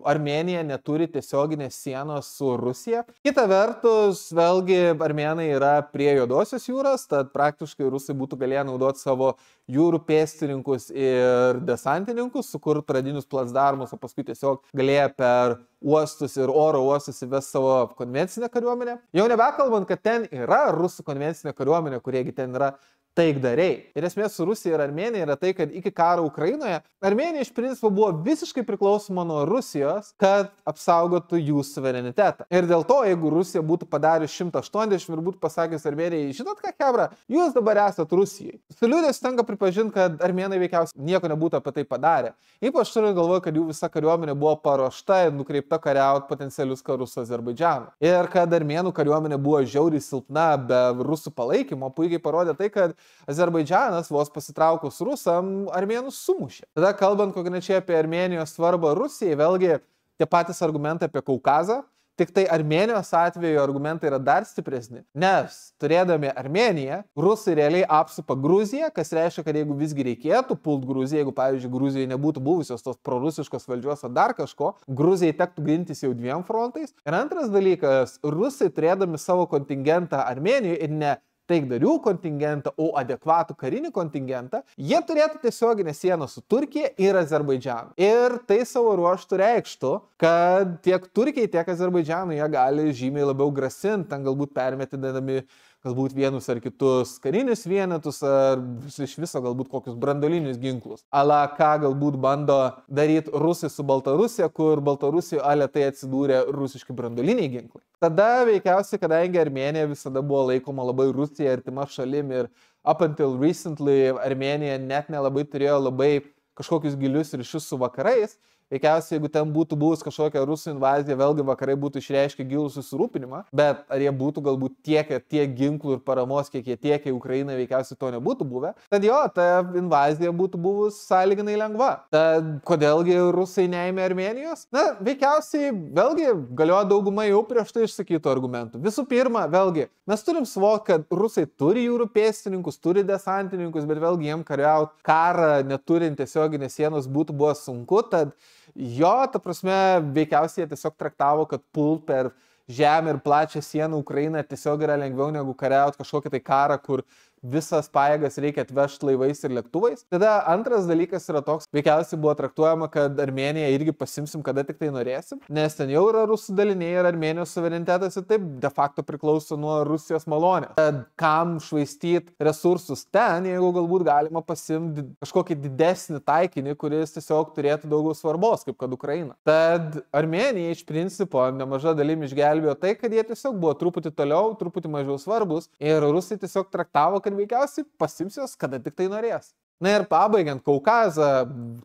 Armėnija neturi tiesioginės sienos su Rusija. Kita vertus, vėlgi, armėnai yra prie Juodosios jūros, tad praktiškai rusai būtų galėję naudoti savo jūrų pėstininkus ir desantininkus, sukurti pradinius placdarmus, o paskui tiesiog galėję per uostus ir oro uostus įves savo konvencinę kariuomenę. Jau nebekalbant, kad ten yra rusų konvencinė kariuomenė, kuriegi ten yra taikdariai. Ir esmės su Rusija ir Armėnija yra tai, kad iki karo Ukrainoje Armėnija iš principo buvo visiškai priklausoma nuo Rusijos, kad apsaugotų jų suverenitetą. Ir dėl to, jeigu Rusija būtų padarius 180 ir būtų pasakęs Armėnijai, žinot ką, chebra, jūs dabar esat Rusijai. Su liūdėsiu tenka pripažinti, kad armėnai veikiausiai nieko nebūtų apie tai padarę. Ypač turint galvoje, kad jų visa kariuomenė buvo paruošta ir nukreipta kariauti potencialius karus su Azerbaidžanu. Ir kad armėnų kariuomenė buvo žiauriai silpna be rusų palaikymo, puikiai parodė tai, kad Azerbaidžanas vos pasitraukus rusam armėnus sumušė. Tada kalbant konkrečiai apie Armėnijos svarbą Rusijai, vėlgi tie patys argumentai apie Kaukazą, tik tai Armėnijos atveju argumentai yra dar stipresni, nes turėdami Armėniją, rusai realiai apsupa Gruziją, kas reiškia, kad jeigu visgi reikėtų pult Gruziją, jeigu pavyzdžiui Gruzijai nebūtų buvusios tos prorusiškos valdžios ar dar kažko, Gruzijai tektų gintis jau dviem frontais. Ir antras dalykas, rusai turėdami savo kontingentą Armėnijoje ir ne taikdarių kontingentą, o adekvatų karinį kontingentą, jie turėtų tiesioginę sieną su Turkija ir Azerbaidžanu. Ir tai savo ruožtų reikštų, kad tiek Turkijai, tiek Azerbaidžanui jie gali žymiai labiau grasinti, ten galbūt permetydami galbūt vienus ar kitus karinius vienetus, ar iš viso galbūt kokius brandolinius ginklus. Ala ką galbūt bando daryti rusai su Baltarusija, kur Baltarusijoje aletai atsidūrė rusiški brandoliniai ginklai. Tada veikiausiai, kadangi Armėnija visada buvo laikoma labai Rusija artima šalim ir up until recently Armėnija net nelabai turėjo labai kažkokius gilius ryšius su vakarais, veikiausiai, jeigu ten būtų buvus kažkokia rusų invazija, vėlgi vakarai būtų išreiškę gilų susirūpinimą, bet ar jie būtų galbūt tiek ginklų ir paramos, kiek jie tiekia Ukrainai, veikiausiai to nebūtų buvę. Tad jo, ta invazija būtų buvus sąlyginai lengva. Tad kodėlgi rusai neėmė Armėnijos? Na, veikiausiai, vėlgi, galioja dauguma jau prieš tai išsakytų argumentų. Visų pirma, vėlgi, mes turim suvokti, kad rusai turi jūrų pėstininkus, turi desantininkus, bet vėlgi jiem kariauti karą neturint tiesioginės sienos būtų buvo sunku, tad jo, ta prasme, veikiausiai jie tiesiog traktavo, kad pult per žemę ir plačią sieną Ukrainą tiesiog yra lengviau negu kariauti kažkokį tai karą, kur visas pajėgas reikia atvežti laivais ir lėktuvais. Tada antras dalykas yra toks, veikiausiai buvo traktuojama, kad Armėniją irgi pasimsim, kada tik tai norėsim, nes ten jau yra rusų daliniai ir Armėnijos suverenitetas ir taip de facto priklauso nuo Rusijos malonės. Tad kam švaistyti resursus ten, jeigu galbūt galima pasimti kažkokį didesnį taikinį, kuris tiesiog turėtų daugiau svarbos, kaip kad Ukraina. Tad Armėnija iš principo nemaža dalim išgelbėjo tai, kad jie tiesiog buvo truputį toliau, truputį mažiau svarbus ir rusai tiesiog traktavo, kad veikiausiai pasims jos, kada tik tai norės. Na ir pabaigiant Kaukazą,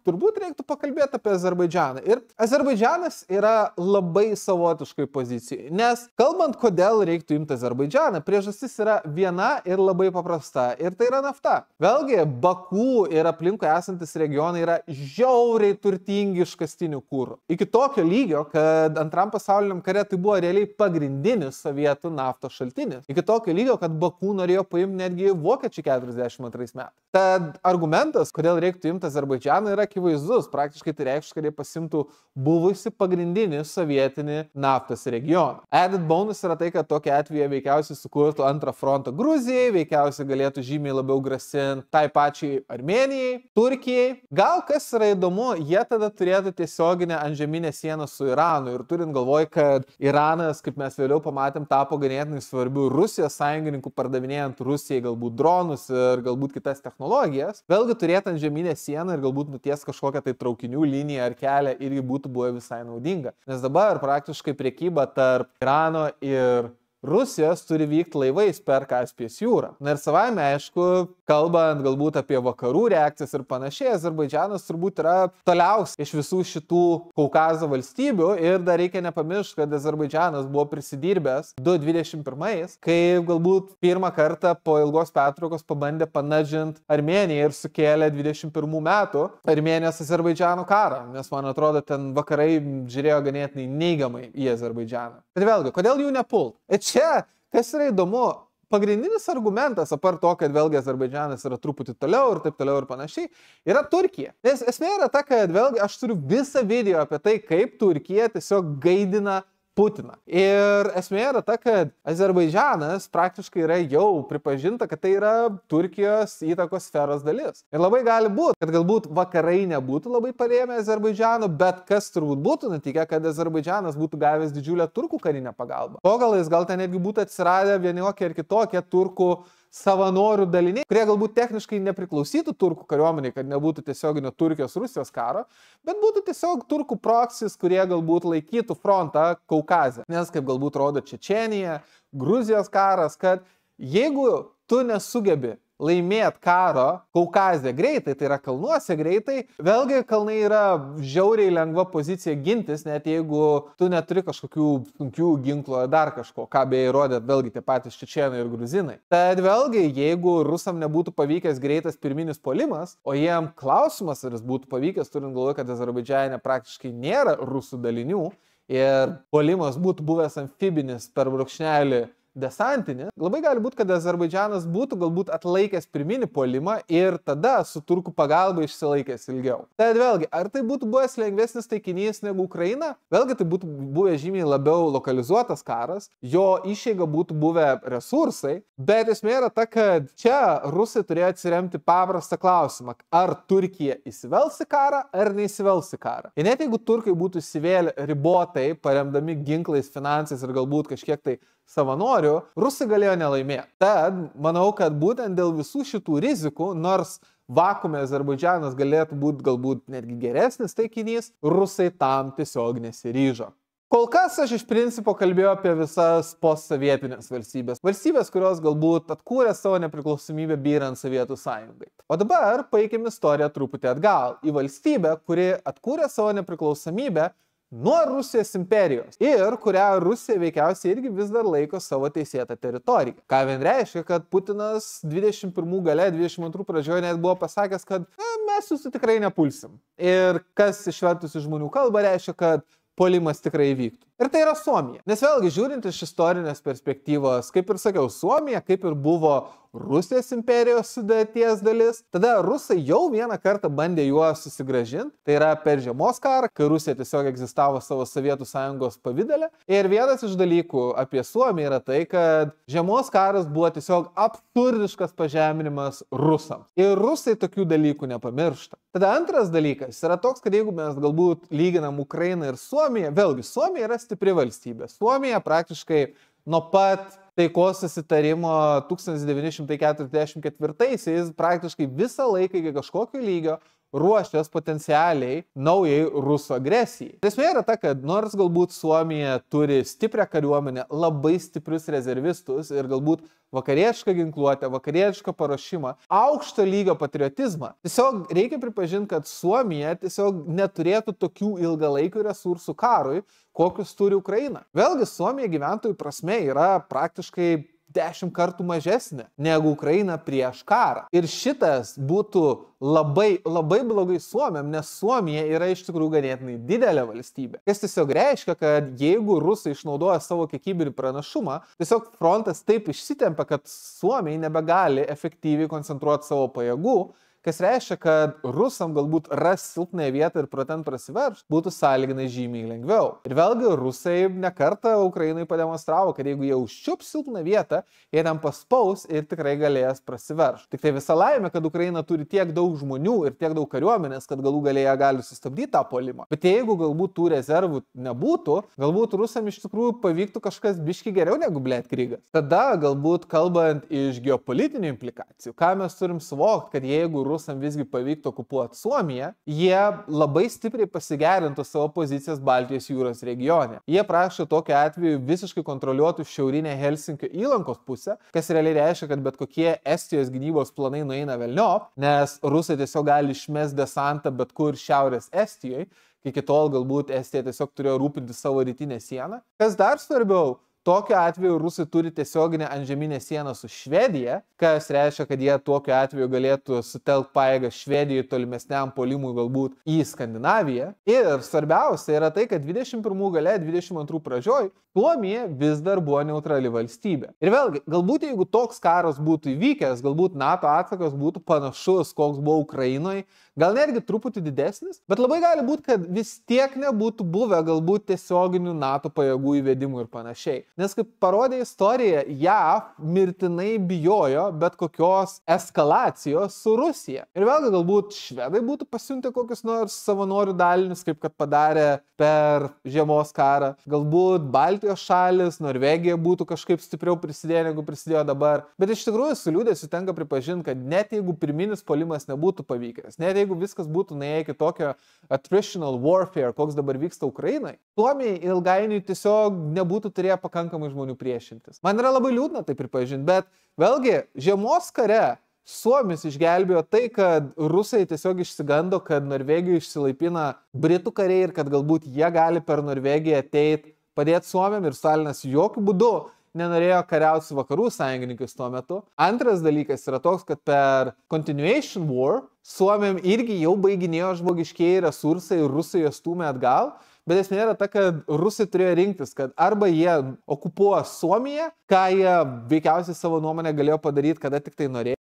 turbūt reiktų pakalbėti apie Azerbaidžaną. Ir Azerbaidžanas yra labai savotiškai pozicijai, nes kalbant, kodėl reiktų imti Azerbaidžaną, priežastis yra viena ir labai paprasta, ir tai yra nafta. Vėlgi, Baku ir aplinkui esantis regionai yra žiauriai turtingi iškastinių kūrų. Iki tokio lygio, kad Antram pasauliniam kare tai buvo realiai pagrindinis sovietų naftos šaltinis. Iki tokio lygio, kad Baku norėjo paimti netgi vokiečiai 42 metais. Tad argumentas, kodėl reiktų imti Azerbaidžaną, yra akivaizdus. Praktiškai tai reikš, kad jie pasimtų buvusi pagrindinį sovietinį naftos regioną. Added bonus yra tai, kad tokia atveju veikiausiai sukurtų antrą frontą Gruzijai, veikiausiai galėtų žymiai labiau grasinti tai pačiai Armėnijai, Turkijai. Gal kas yra įdomu, jie tada turėtų tiesioginę antžeminę sieną su Iranu ir turint galvoj, kad Iranas, kaip mes vėliau pamatėm, tapo ganėtinai svarbiu Rusijos sąjungininkų pardavinėjant Rusijai galbūt dronus ir galbūt kitas technologijas. Vėlgi turėti antžeminę sieną ir galbūt nuties kažkokią tai traukinių liniją ar kelią irgi būtų buvę visai naudinga. Nes dabar praktiškai prekyba tarp Irano ir Rusijos turi vykti laivais per Kaspijos jūrą. Na ir savaime, aišku, kalbant galbūt apie vakarų reakcijas ir panašiai, Azerbaidžanas turbūt yra toliausiai iš visų šitų Kaukazo valstybių ir dar reikia nepamiršti, kad Azerbaidžanas buvo prisidirbęs 2021, kai galbūt pirmą kartą po ilgos pertraukos pabandė panadžinti Armėniją ir sukėlė 21 metų Armėnijos Azerbaidžano karą, nes man atrodo, ten vakarai žiūrėjo ganėtinai neigiamai į Azerbaidžaną. Bet vėlgi, kodėl jų nepult? Čia, kas yra įdomu, pagrindinis argumentas, apart to, kad vėlgi Azerbaidžanas yra truputį toliau ir taip toliau ir panašiai, yra Turkija. Nes esmė yra ta, kad vėlgi aš turiu visą video apie tai, kaip Turkija tiesiog gaidina Putiną. Ir esmė yra ta, kad Azerbaidžanas praktiškai yra jau pripažinta, kad tai yra Turkijos įtakos sferos dalis. Ir labai gali būti, kad galbūt vakarai nebūtų labai parėmę Azerbaidžano, bet kas turbūt būtų nutikę, kad Azerbaidžanas būtų gavęs didžiulę turkų karinę pagalbą. O gal ten netgi būtų atsiradę vienokie ir kitokie turkų savanorių daliniai, kurie galbūt techniškai nepriklausytų turkų kariuomeniai, kad nebūtų tiesioginio Turkijos-Rusijos karo, bet būtų tiesiog turkų proksis, kurie galbūt laikytų frontą Kaukaze. Nes kaip galbūt rodo Čečėnija, Gruzijos karas, kad jeigu tu nesugebi laimėti karo Kaukaze greitai, tai yra kalnuose greitai, vėlgi kalnai yra žiauriai lengva pozicija gintis, net jeigu tu neturi kažkokių sunkių ginklų ar dar kažko, ką beje įrodė vėlgi tie patys čečėnai ir gruzinai. Tad vėlgi, jeigu rusam nebūtų pavykęs greitas pirminis puolimas, o jiem klausimas, ar jis būtų pavykęs, turint galvoje, kad Azerbaidžane praktiškai nėra rusų dalinių ir puolimas būtų buvęs amfibinis per brūkšnelį desantinį, labai gali būti, kad Azerbaidžanas būtų galbūt atlaikęs pirminį puolimą ir tada su turkų pagalba išsilaikęs ilgiau. Tad vėlgi, ar tai būtų buvęs lengvesnis taikinys negu Ukraina? Vėlgi tai būtų buvę žymiai labiau lokalizuotas karas, jo išeiga būtų buvę resursai, bet esmė yra ta, kad čia rusai turėjo atsiremti paprastą klausimą, ar Turkija įsivels į karą ar neįsivels į karą. Ir net jeigu turkai būtų įsivėlę ribotai, paremdami ginklais, finansais ir galbūt kažkiek tai savanorių, rusai galėjo nelaimėti. Tad manau, kad būtent dėl visų šitų rizikų, nors vakume Azerbaidžanas galėtų būti galbūt netgi geresnis taikinys, rusai tam tiesiog nesiryžo. Kol kas aš iš principo kalbėjau apie visas postsovietinės valstybės. Valstybės, kurios galbūt atkūrė savo nepriklausomybę byrant Sovietų sąjungai. O dabar paeikim istoriją truputį atgal į valstybę, kuri atkūrė savo nepriklausomybę nuo Rusijos imperijos ir kurią Rusija veikiausiai irgi vis dar laiko savo teisėtą teritoriją. Ką vien reiškia, kad Putinas 21 gale, 22 pradžioje net buvo pasakęs, kad mes jūsų tikrai nepulsim. Ir kas išvertus iš žmonių kalbą reiškia, kad puolimas tikrai įvyktų. Ir tai yra Suomija. Nes vėlgi, žiūrint iš istorinės perspektyvos, kaip ir sakiau, Suomija kaip ir buvo Rusijos imperijos sudėties dalis. Tada rusai jau vieną kartą bandė juos susigrąžinti. Tai yra per Žiemos karą, kai Rusija tiesiog egzistavo savo Sovietų sąjungos pavidale. Ir vienas iš dalykų apie Suomiją yra tai, kad Žiemos karas buvo tiesiog absurdiškas pažeminimas rusams. Ir rusai tokių dalykų nepamiršta. Tada antras dalykas yra toks, kad jeigu mes galbūt lyginam Ukrainą ir Suomiją, vėlgi Suomija yra stipri valstybė. Suomija praktiškai nuo pat taikos susitarimo 1944-aisiais praktiškai visą laiką iki kažkokio lygio ruošės potencialiai naujai rusų agresijai. Esmė yra ta, kad nors galbūt Suomija turi stiprią kariuomenę, labai stiprius rezervistus ir galbūt vakarietišką ginkluotę, vakarietišką paruošimą, aukšto lygio patriotizmą, tiesiog reikia pripažinti, kad Suomija tiesiog neturėtų tokių ilgalaikių resursų karui, kokius turi Ukraina. Vėlgi, Suomija gyventojų prasme yra praktiškai 10 kartų mažesnė negu Ukraina prieš karą. Ir šitas būtų labai blogai Suomiam, nes Suomija yra iš tikrųjų ganėtinai didelė valstybė. Kas tiesiog reiškia, kad jeigu rusai išnaudoja savo kiekybinį pranašumą, tiesiog frontas taip išsitempia, kad Suomiai nebegali efektyviai koncentruoti savo pajėgų, kas reiškia, kad rusam galbūt ras silpnąją vietą ir pro ten prasiverš, būtų sąlyginai žymiai lengviau. Ir vėlgi rusai nekartą Ukrainai pademonstravo, kad jeigu jie užčiups silpną vietą, jie ten paspaus ir tikrai galės prasiverš. Tik tai visa laimė, kad Ukraina turi tiek daug žmonių ir tiek daug kariuomenės, kad galų galėje gali sustabdyti tą puolimą. Bet jeigu galbūt tų rezervų nebūtų, galbūt rusam iš tikrųjų pavyktų kažkas biški geriau negu Blitzkrigas. Tada galbūt kalbant iš geopolitinių implikacijų, ką mes turim suvokti, kad jeigu rusam visgi pavyktų okupuoti Suomiją, jie labai stipriai pasigerintų savo pozicijas Baltijos jūros regione. Jie prašo tokiu atveju visiškai kontroliuotų šiaurinę Helsinkio įlankos pusę, kas realiai reiškia, kad bet kokie Estijos gynybos planai nueina velniop, nes rusai tiesiog gali išmesti desantą bet kur šiaurės Estijoje, kai iki tol galbūt Estija tiesiog turėjo rūpinti savo rytinę sieną. Kas dar svarbiau, Tokiu atveju rusai turi tiesioginę antžeminę sieną su Švedija, kas reiškia, kad jie tokiu atveju galėtų sutelkti pajėgas Švedijai tolimesniam puolimui galbūt į Skandinaviją. Ir svarbiausia yra tai, kad 21 gale, 22 pradžioj Suomija vis dar buvo neutrali valstybė. Ir vėlgi, galbūt jeigu toks karas būtų įvykęs, galbūt NATO atsakas būtų panašus, koks buvo Ukrainoje, gal netgi truputį didesnis, bet labai gali būti, kad vis tiek nebūtų buvę galbūt tiesioginių NATO pajėgų įvedimų ir panašiai. Nes kaip parodė istorija, JAV mirtinai bijojo bet kokios eskalacijos su Rusija. Ir vėlgi galbūt švedai būtų pasiuntę kokius nors savanorių dalinius, kaip kad padarė per žiemos karą. Galbūt Baltijos šalis, Norvegija būtų kažkaip stipriau prisidėję, negu prisidėjo dabar. Bet iš tikrųjų su liūdėsiu tenka pripažinti, kad net jeigu pirminis puolimas nebūtų pavykęs, net jeigu viskas būtų nuėję iki tokio attritional warfare, koks dabar vyksta Ukrainai, Suomijai ilgainiui tiesiog nebūtų turėję pakankamai žmonių priešintis. Man yra labai liūdna tai pripažinti, bet vėlgi žiemos kare Suomis išgelbėjo tai, kad rusai tiesiog išsigando, kad Norvegijoje išsilaipina britų kariai ir kad galbūt jie gali per Norvegiją ateiti padėti Suomiam ir Stalinas jokių būdų nenorėjo kariauti su vakarų sąjungininkais tuo metu. Antras dalykas yra toks, kad per Continuation War Suomiam irgi jau baiginėjo žmogiškieji resursai ir rusai juos stūmė atgal. Bet esmė yra ta, kad rusai turėjo rinktis, kad arba jie okupuos Suomiją, ką jie veikiausiai savo nuomonę galėjo padaryti, kada tik tai norėjo.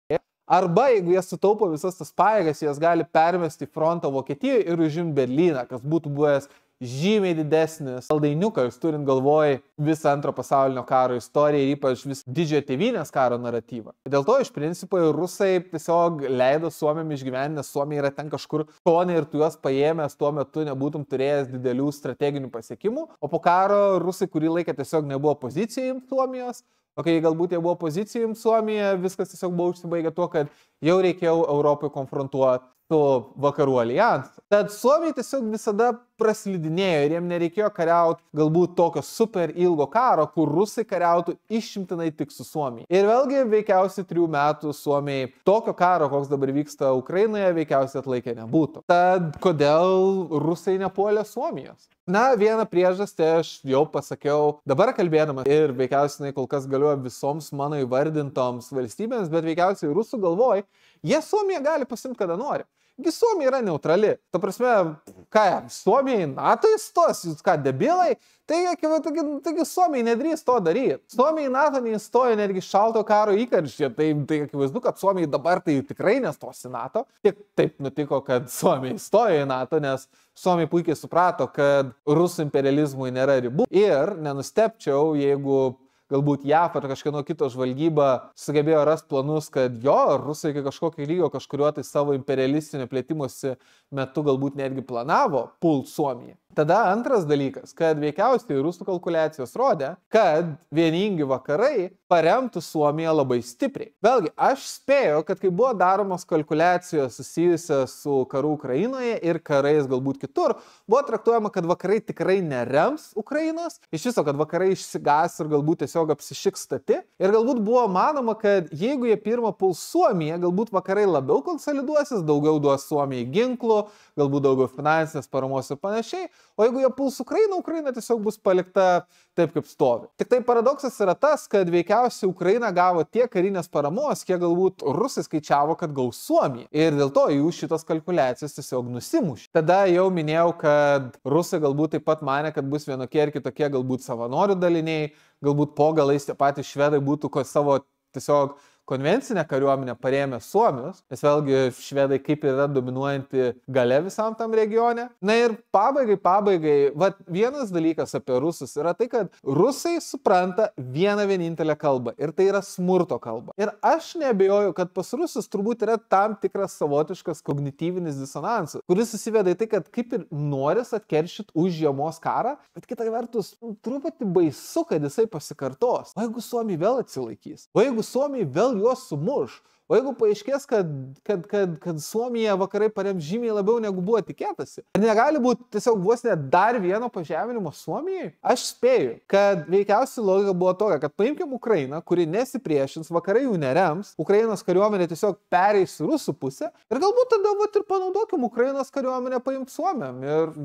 Arba jeigu jie sutaupo visas tas pajėgas, jas gali permesti į frontą Vokietijoje ir užimti Berlyną, kas būtų buvęs žymiai didesnis saldainiukas, turint galvoj visą Antro pasaulinio karo istoriją ir ypač vis didžiojo tėvynės karo naratyvą. Dėl to iš principo rusai tiesiog leido Suomiam išgyventi, nes Suomija yra ten kažkur šone ir tu juos paėmęs tuo metu nebūtum turėjęs didelių strateginių pasiekimų, o po karo rusai kurį laiką tiesiog nebuvo pozicijai imti Suomijos. O kai galbūt jie buvo pozicijai imti Suomiją, viskas tiesiog buvo užsibaigę tuo, kad jau reikėjo Europai konfrontuoti su vakarų alijansu. Tad Suomija tiesiog visada praslidinėjo ir jiem nereikėjo kariauti galbūt tokio super ilgo karo, kur rusai kariautų išimtinai tik su Suomija. Ir vėlgi veikiausiai 3 metų Suomijai tokio karo, koks dabar vyksta Ukrainoje, veikiausiai atlaikė nebūtų. Tad kodėl rusai nepuolė Suomijos? Na, vieną priežastį aš jau pasakiau dabar kalbėdamas ir veikiausiai kol kas galioja visoms mano įvardintoms valstybėms, bet veikiausiai rusų galvoj, jie Suomiją gali pasimti kada nori. Suomija yra neutrali. Ta prasme, ką, Suomija į NATO įstos, jūs ką, debilai? Taigi Suomija nedrįs to daryti. Suomija į NATO neįstojo netgi šalto karo įkarštyje, tai akivaizdu, kad Suomija dabar tai tikrai nestos į NATO. Tik taip nutiko, kad Suomija įstojo į NATO, nes Suomija puikiai suprato, kad rusų imperializmui nėra ribų. Ir nenustepčiau, jeigu galbūt JAV ar kažkieno kito žvalgyba sugebėjo rasti planus, kad rusai iki kažkokio lygio kažkuriuo tai savo imperialistinio plėtimosi metu galbūt netgi planavo pult Suomiją. Tada antras dalykas, kad veikiausiai rusų kalkuliacijos rodė, kad vieningi vakarai paremtų Suomiją labai stipriai. Vėlgi, aš spėjau, kad kai buvo daromos kalkuliacijos susijusios su karu Ukrainoje ir karais galbūt kitur, buvo traktuojama, kad vakarai tikrai nerems Ukrainos, iš viso, kad vakarai išsigas ir galbūt tiesiog apsišiks stati. Ir galbūt buvo manoma, kad jeigu jie pirmą puls Suomiją, galbūt vakarai labiau konsoliduosis, daugiau duos Suomijai ginklų, galbūt daugiau finansinės paramos ir panašiai. O jeigu jie puls Ukrainą, Ukraina tiesiog bus palikta taip, kaip stovi. Tik tai paradoksas yra tas, kad veikiausiai Ukraina gavo tiek karinės paramos, kiek galbūt rusai skaičiavo, kad gaus Suomiją. Ir dėl to jų šitos kalkuliacijos tiesiog nusimušė. Tada jau minėjau, kad rusai galbūt taip pat mane, kad bus vienokie ir kitokie galbūt savanorių daliniai, galbūt po galais tie patys švedai būtų savo tiesiog konvencinę kariuomenę parėmė Suomius, nes vėlgi švedai kaip yra dominuojanti galia visam tam regione. Na ir pabaigai, vienas dalykas apie rusus yra tai, kad rusai supranta vieną vienintelę kalbą ir tai yra smurto kalba. Ir aš neabejoju, kad pas rusus turbūt yra tam tikras savotiškas kognityvinis disonansas, kuris susiveda į tai, kad kaip ir noris atkeršyti už žiemos karą, bet kita vertus truputį baisu, kad jisai pasikartos. O jeigu Suomija vėl atsilaikys? O jeigu Suomija vėl juos sumuš? O jeigu paaiškės, kad Suomija vakarai parems žymiai labiau negu buvo tikėtasi, negali būti tiesiog vos net dar vieno pažeminimo Suomijai? Aš spėju, kad veikiausiai logika buvo tokia, kad paimkim Ukrainą, kuri nesipriešins, vakarai jų nerems, Ukrainos kariuomenė tiesiog pereis į rusų pusę ir galbūt tada ir panaudokim Ukrainos kariuomenę paimti Suomiam. Ir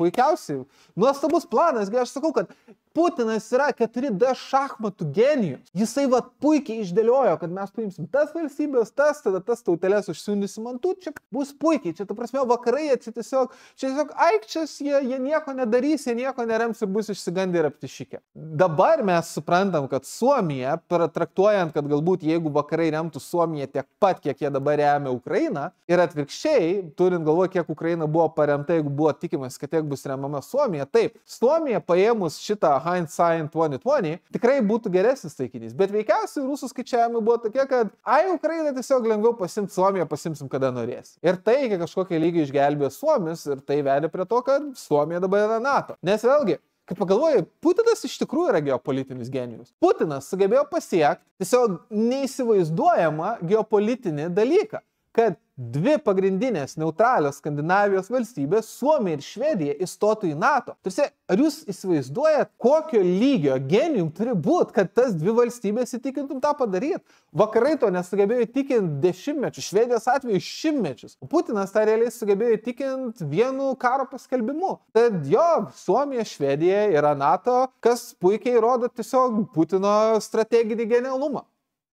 puikiausiai, nuostabus planas, aš sakau, kad Putinas yra 4D šachmatų genijus. Jisai vat puikiai išdėliojo, kad mes paimsim tas valstybės, tada tas tautelės užsiundysim ant tų, čia bus puikiai, čia ta prasme vakarai, čia tiesiog aikčias, jie nieko nedarys, jie nieko nerems ir bus išsigandę ir aptišykę. Dabar mes suprantam, kad Suomija, traktuojant, kad galbūt jeigu vakarai remtų Suomiją tiek pat, kiek jie dabar remia Ukrainą, ir atvirkščiai, turint galvoje, kiek Ukraina buvo paremta, jeigu buvo tikimas, kad tiek bus remama Suomija, taip, Suomija paėmus šitą hindsight 2020 tikrai būtų geresnis taikinys, bet veikiausiai rusų skaičiavimai buvo tokie, kad Ukraina tiesiog lengviau pasimti Suomiją, pasimsim kada norės. Ir tai iki kažkokio lygio išgelbėjo Suomis ir tai vedė prie to, kad Suomija dabar yra NATO. Nes vėlgi, kaip pagalvoju, Putinas iš tikrųjų yra geopolitinis genijus. Putinas sugebėjo pasiekti tiesiog neįsivaizduojamą geopolitinį dalyką, kad dvi pagrindinės neutralios Skandinavijos valstybės, Suomija ir Švedija, įstotų į NATO. Tarsi, ar jūs įsivaizduojat, kokio lygio genijum turi būti, kad tas dvi valstybės įtikintum tą padaryti? Vakarai to nesugebėjo įtikinti dešimtmečius, Švedijos atveju šimtmečius. O Putinas tą realiai sugebėjo įtikinti vienu karo paskelbimu. Tad jo, Suomija, Švedija yra NATO, kas puikiai rodo tiesiog Putino strateginį genialumą.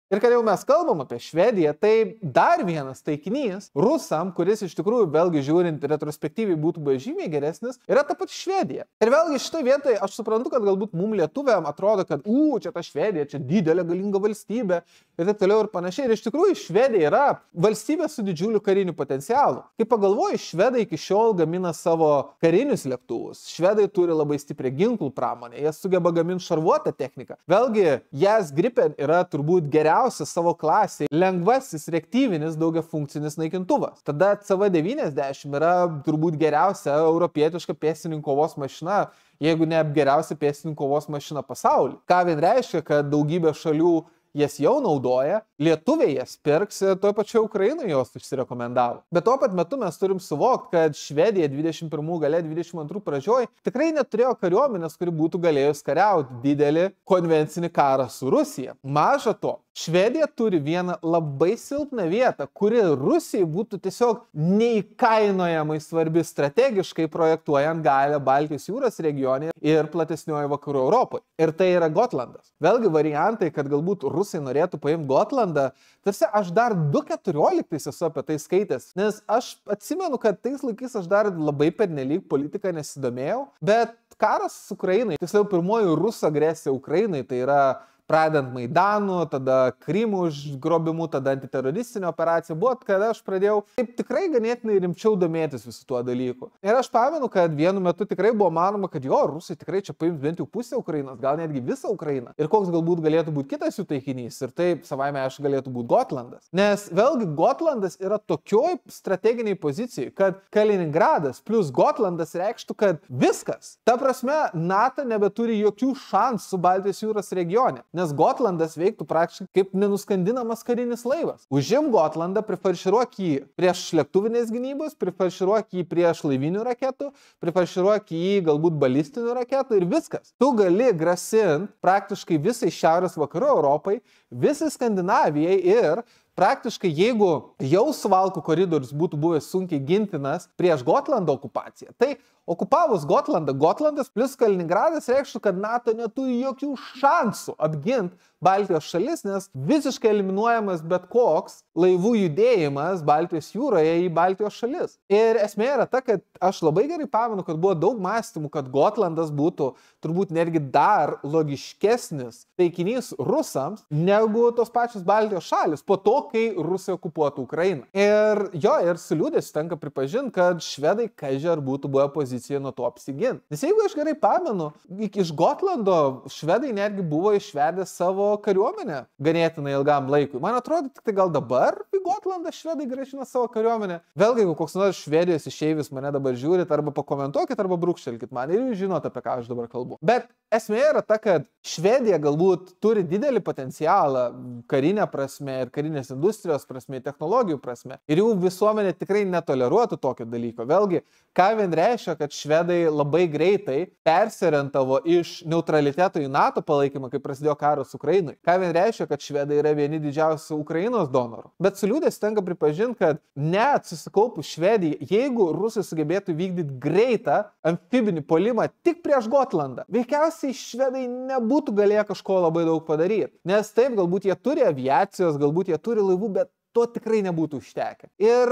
Ir kad jau mes kalbam apie Švediją, tai dar vienas taikinys rusam, kuris iš tikrųjų vėlgi žiūrint retrospektyviai būtų buvę žymiai geresnis, yra ta pati Švedija. Ir vėlgi šitoje vietoje aš suprantu, kad galbūt mum lietuviam atrodo, kad čia ta Švedija, čia didelė galinga valstybė ir taip toliau ir panašiai. Ir iš tikrųjų Švedija yra valstybė su didžiuliu kariniu potencialu. Kai pagalvoji, švedai iki šiol gamina savo karinius lėktuvus. Švedai turi labai stiprią ginklų pramonę, jie sugeba gaminti šarvuotą techniką. Vėlgi, Jas Gripen yra turbūt geriausias savo klasėje lengvasis reaktyvinis daugiafunkcinis naikintuvas. Tada CV-90 yra turbūt geriausia europietiška pėstininkų kovos mašina, jeigu ne geriausia pėstininkų kovos mašina pasaulyje. Ką vien reiškia, kad daugybė šalių jas jau naudoja, lietuviai jas pirks, toj pačioj Ukrainai jos užsirekomendavo. Bet tuo pat metu mes turim suvokti, kad Švedija 21 gale 22 pradžioj tikrai neturėjo kariuomenės, kuri būtų galėjus kariauti didelį konvencinį karą su Rusija. Maža to, Švedija turi vieną labai silpną vietą, kuri Rusijai būtų tiesiog neįkainojamai svarbi strategiškai projektuojant galę Baltijos jūros regione ir platesnioje vakarų Europoje. Ir tai yra Gotlandas. Vėlgi variantai, kad galbūt rusai norėtų paimti Gotlandą, tarsi aš dar 2014 esu apie tai skaitęs, nes aš atsimenu, kad tais laikais aš dar labai pernelyg politiką nesidomėjau, bet karas su Ukrainai, tiksliau pirmoji rusų agresija Ukrainai, tai yra pradedant Maidanu, tada Krymų užgrobimu, tada antiteroristinė operacija buvo, kada aš pradėjau taip tikrai ganėtinai rimčiau domėtis visų tuo dalyku. Ir aš pamenu, kad vienu metu tikrai buvo manoma, kad jo, rusai tikrai čia paims bent jau pusę Ukrainos, gal netgi visą Ukrainą. Ir koks galbūt galėtų būti kitas jų taikinys. Ir taip savaime aišku galėtų būti Gotlandas. Nes vėlgi Gotlandas yra tokioj strateginiai pozicijai, kad Kaliningradas plus Gotlandas reikštų, kad viskas. Ta prasme, NATO nebeturi jokių šansų Baltijos jūros regione. Nes Gotlandas veiktų praktiškai kaip nenuskandinamas karinis laivas. Užim Gotlandą, prifarširuok jį prieš lėktuvinės gynybos, prifarširuok jį prieš laivinių raketų, prifarširuok jį galbūt balistinių raketų ir viskas. Tu gali grasinti praktiškai visai šiaurės vakarų Europai, visai Skandinavijai ir praktiškai jeigu jau Suvalkų koridorius būtų buvęs sunkiai gintinas prieš Gotlando okupaciją, tai okupavus Gotlandą, Gotlandas plus Kaliningradas reikštų, kad NATO neturi jokių šansų apginti Baltijos šalis, nes visiškai eliminuojamas bet koks laivų judėjimas Baltijos jūroje į Baltijos šalis. Ir esmė yra ta, kad aš labai gerai pamenu, kad buvo daug mąstymų, kad Gotlandas būtų turbūt netgi dar logiškesnis taikinys rusams negu tos pačios Baltijos šalis po to, kai Rusija okupuotų Ukrainą. Ir jo, ir su liūdėsiu tenka pripažinti, kad švedai kažkai ar būtų buvę pozicijoje nuo to apsiginti. Nes jeigu aš gerai pamenu, iš Gotlando švedai netgi buvo išvedę savo kariuomenę ganėtinai ilgam laikui. Man atrodo, tik tai gal dabar į Gotlandą švedai grąžina savo kariuomenę. Vėlgi, jeigu koks nors Švedijos išeivis mane dabar žiūrit, arba pakomentuokit, arba brūkštelkit man ir jūs žinote, apie ką aš dabar kalbu. Bet esmė yra ta, kad Švedija galbūt turi didelį potencialą karinę prasme ir karinės industrijos prasme, technologijų prasme. Ir jų visuomenė tikrai netoleruotų tokio dalyko. Vėlgi, ką vien reiškia, kad švedai labai greitai persiorientavo iš neutraliteto į NATO palaikymą, kai prasidėjo karas Ukrainoje, Ukrainai. Ką vien reiškia, kad švedai yra vieni didžiausių Ukrainos donorų. Bet su liūdėsiu tenka pripažinti, kad net susikaupus Švedijai, jeigu rusai sugebėtų vykdyti greitą amfibinį puolimą tik prieš Gotlandą, veikiausiai švedai nebūtų galėję kažko labai daug padaryti. Nes taip, galbūt jie turi aviacijos, galbūt jie turi laivų, bet to tikrai nebūtų užtekę. Ir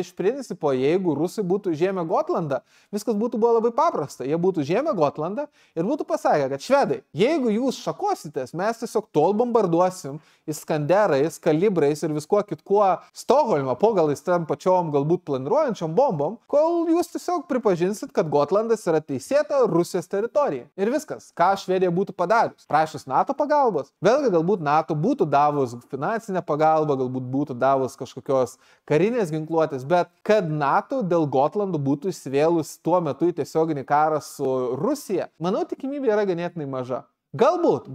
iš principo, jeigu rusai būtų žemę Gotlandą, viskas būtų buvo labai paprasta. Jie būtų žemę Gotlandą ir būtų pasakę, kad švedai, jeigu jūs šakositės, mes tiesiog tol bombarduosim Iskanderais, kalibrais ir viskuo kitkuo Stokholmą, po gal tam pačiom galbūt planiruojančiom bombom, kol jūs tiesiog pripažinsit, kad Gotlandas yra teisėta Rusijos teritorija. Ir viskas, ką Švedija būtų padarius. Prašus NATO pagalbos. Vėlgi galbūt NATO būtų davus finansinę pagalbą, galbūt būtų davus kažkokios karinės ginkluotės, bet kad NATO dėl Gotlandų būtų įsivėlus tuo metu į tiesioginį karą su Rusija, manau, tikimybė yra ganėtinai maža. Galbūt.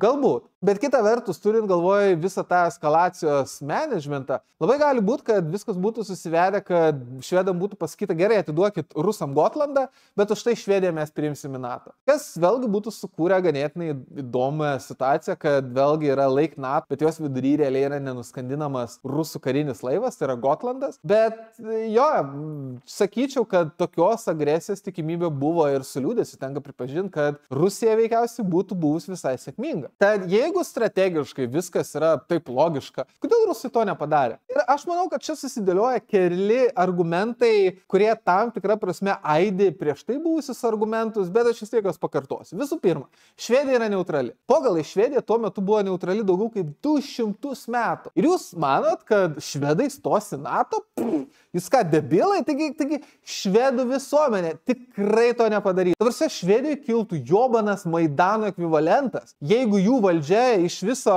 Bet kita vertus, turint galvoje visą tą eskalacijos managementą, labai gali būti, kad viskas būtų susivedę, kad švedam būtų pasakyta, gerai, atiduokit rusam Gotlandą, bet už tai Švediją mes priimsim į NATO. Kas vėlgi būtų sukūrę ganėtinai įdomią situaciją, kad vėlgi yra Lake NATO, bet jos vidury realiai yra nenuskandinamas rusų karinis laivas, tai yra Gotlandas. Bet sakyčiau, kad tokios agresijos tikimybė buvo ir su liūdėsiu tenka pripažinti, kad Rusija veikiausiai būtų buvus visai sėkminga. Tad jeigu strategiškai viskas yra taip logiška, kodėl rusai to nepadarė? Ir aš manau, kad čia susidėlioja keli argumentai, kurie tam tikrą prasme aidi prieš tai buvusius argumentus, bet aš vis tiek juos pakartosiu. Visų pirma, Švedija yra neutrali. Pagal Švedija tuo metu buvo neutrali daugiau kaip 200 metų. Ir jūs manot, kad švedai stos į NATO? Jūs ką, debilai? Taigi švedų visuomenė tikrai to nepadarytų. Dabar Švedijoje kiltų jobanas Maidano ekvivalentas, jeigu jų valdžia iš viso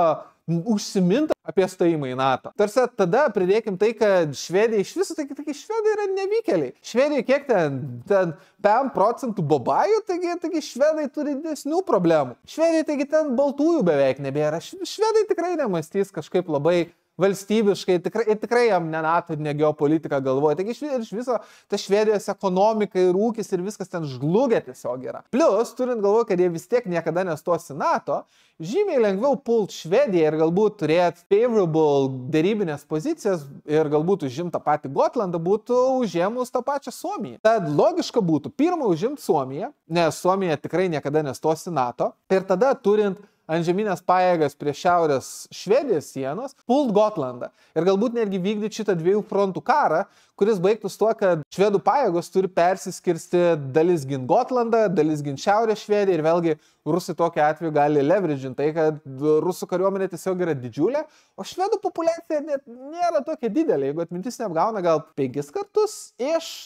užsiminta apie stojimą į NATO. Tarsi tada pridėkim tai, kad Švedija iš viso, taigi švedai yra nevykėliai. Švedijoje kiek ten 5% bobajų, taigi švedai turi didesnių problemų. Švedijoje taigi ten baltųjų beveik nebėra. Švedai tikrai nemąstys kažkaip labai valstybiškai, tikrai jam ne NATO, ne geopolitika galvoja. Taigi iš viso ta Švedijos ekonomika ir ūkis ir viskas ten žlugė tiesiog yra. Plus, turint galvoje, kad jie vis tiek niekada nestos į NATO, žymiai lengviau pult Švediją ir galbūt turėti favorable dėrybinės pozicijas ir galbūt užimti tą patį Gotlandą būtų užėmus tą pačią Suomiją. Tad logiška būtų pirmą užimti Suomiją, nes Suomija tikrai niekada nestos į NATO ir tada turint antžeminės pajėgas prie šiaurės Švedijos sienos, pult Gotlandą ir galbūt netgi vykdyti šitą 2 frontų karą, kuris baigtųs tuo, kad švedų pajėgos turi persiskirsti dalis gint Gotlandą, dalis gint šiaurės Švediją ir vėlgi rusai tokiu atveju gali leveragint tai, kad rusų kariuomenė tiesiog yra didžiulė, o švedų populiacija net nėra tokia didelė. Jeigu atmintis neapgauna, gal 5 kartus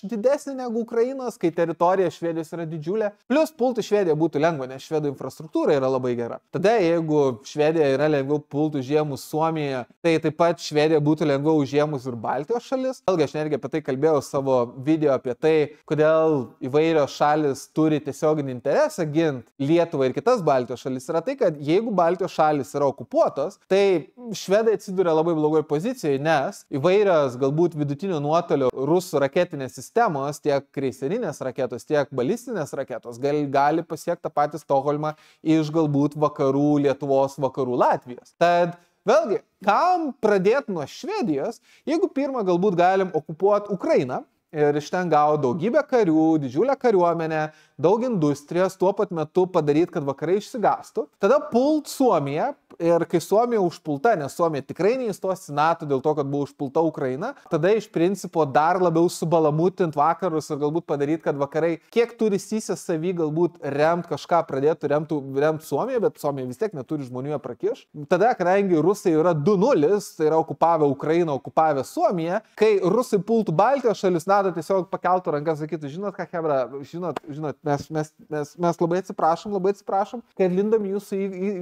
didesnė negu Ukrainos, kai teritorija Švedijos yra didžiulė. Plus pulti Švediją būtų lengva, nes švedų infrastruktūra yra labai gera. Tada, jeigu Švedija yra lengviau pulti užėmus Suomiją, tai taip pat Švedija būtų lengviau užėmus ir Baltijos šalis. Vėlgi aš netgi apie tai kalbėjau savo video apie tai, kodėl įvairios šalis turi tiesioginį interesą gint Lietuvą ir kitas Baltijos šalis. Yra tai, kad jeigu Baltijos šalis yra okupuotos, tai švedai atsiduria labai blogoje pozicijoje, nes įvairios galbūt vidutinio nuotolio rusų raketinės sistemos, tiek kreiserinės raketos, tiek balistinės raketos gali pasiekti tą patį Stokholmą iš galbūt vakarų Lietuvos, vakarų Latvijos. Tad vėlgi, kam pradėti nuo Švedijos, jeigu pirmą galbūt galim okupuoti Ukrainą ir iš ten gauti daugybę karių, didžiulę kariuomenę, daug industrijos, tuo pat metu padaryti, kad vakarai išsigastų. Tada pult Suomiją ir kai Suomija užpulta, nes Suomija tikrai neįstos į NATO dėl to, kad buvo užpulta Ukraina, tada iš principo dar labiau subalamutint vakarus ir galbūt padaryti, kad vakarai kiek turi sysę savį galbūt remt kažką pradėtų remt Suomiją, bet Suomija vis tiek neturi žmonių prakiš. Tada, kadangi rusai yra 2-0, tai yra okupavę Ukrainą, okupavę Suomiją, kai rusai pultų Baltijos šalis, NATO tiesiog pakeltų rankas, sakytų, žinot ką, hebra, žinot, mes labai atsiprašom, kad lindam jūsų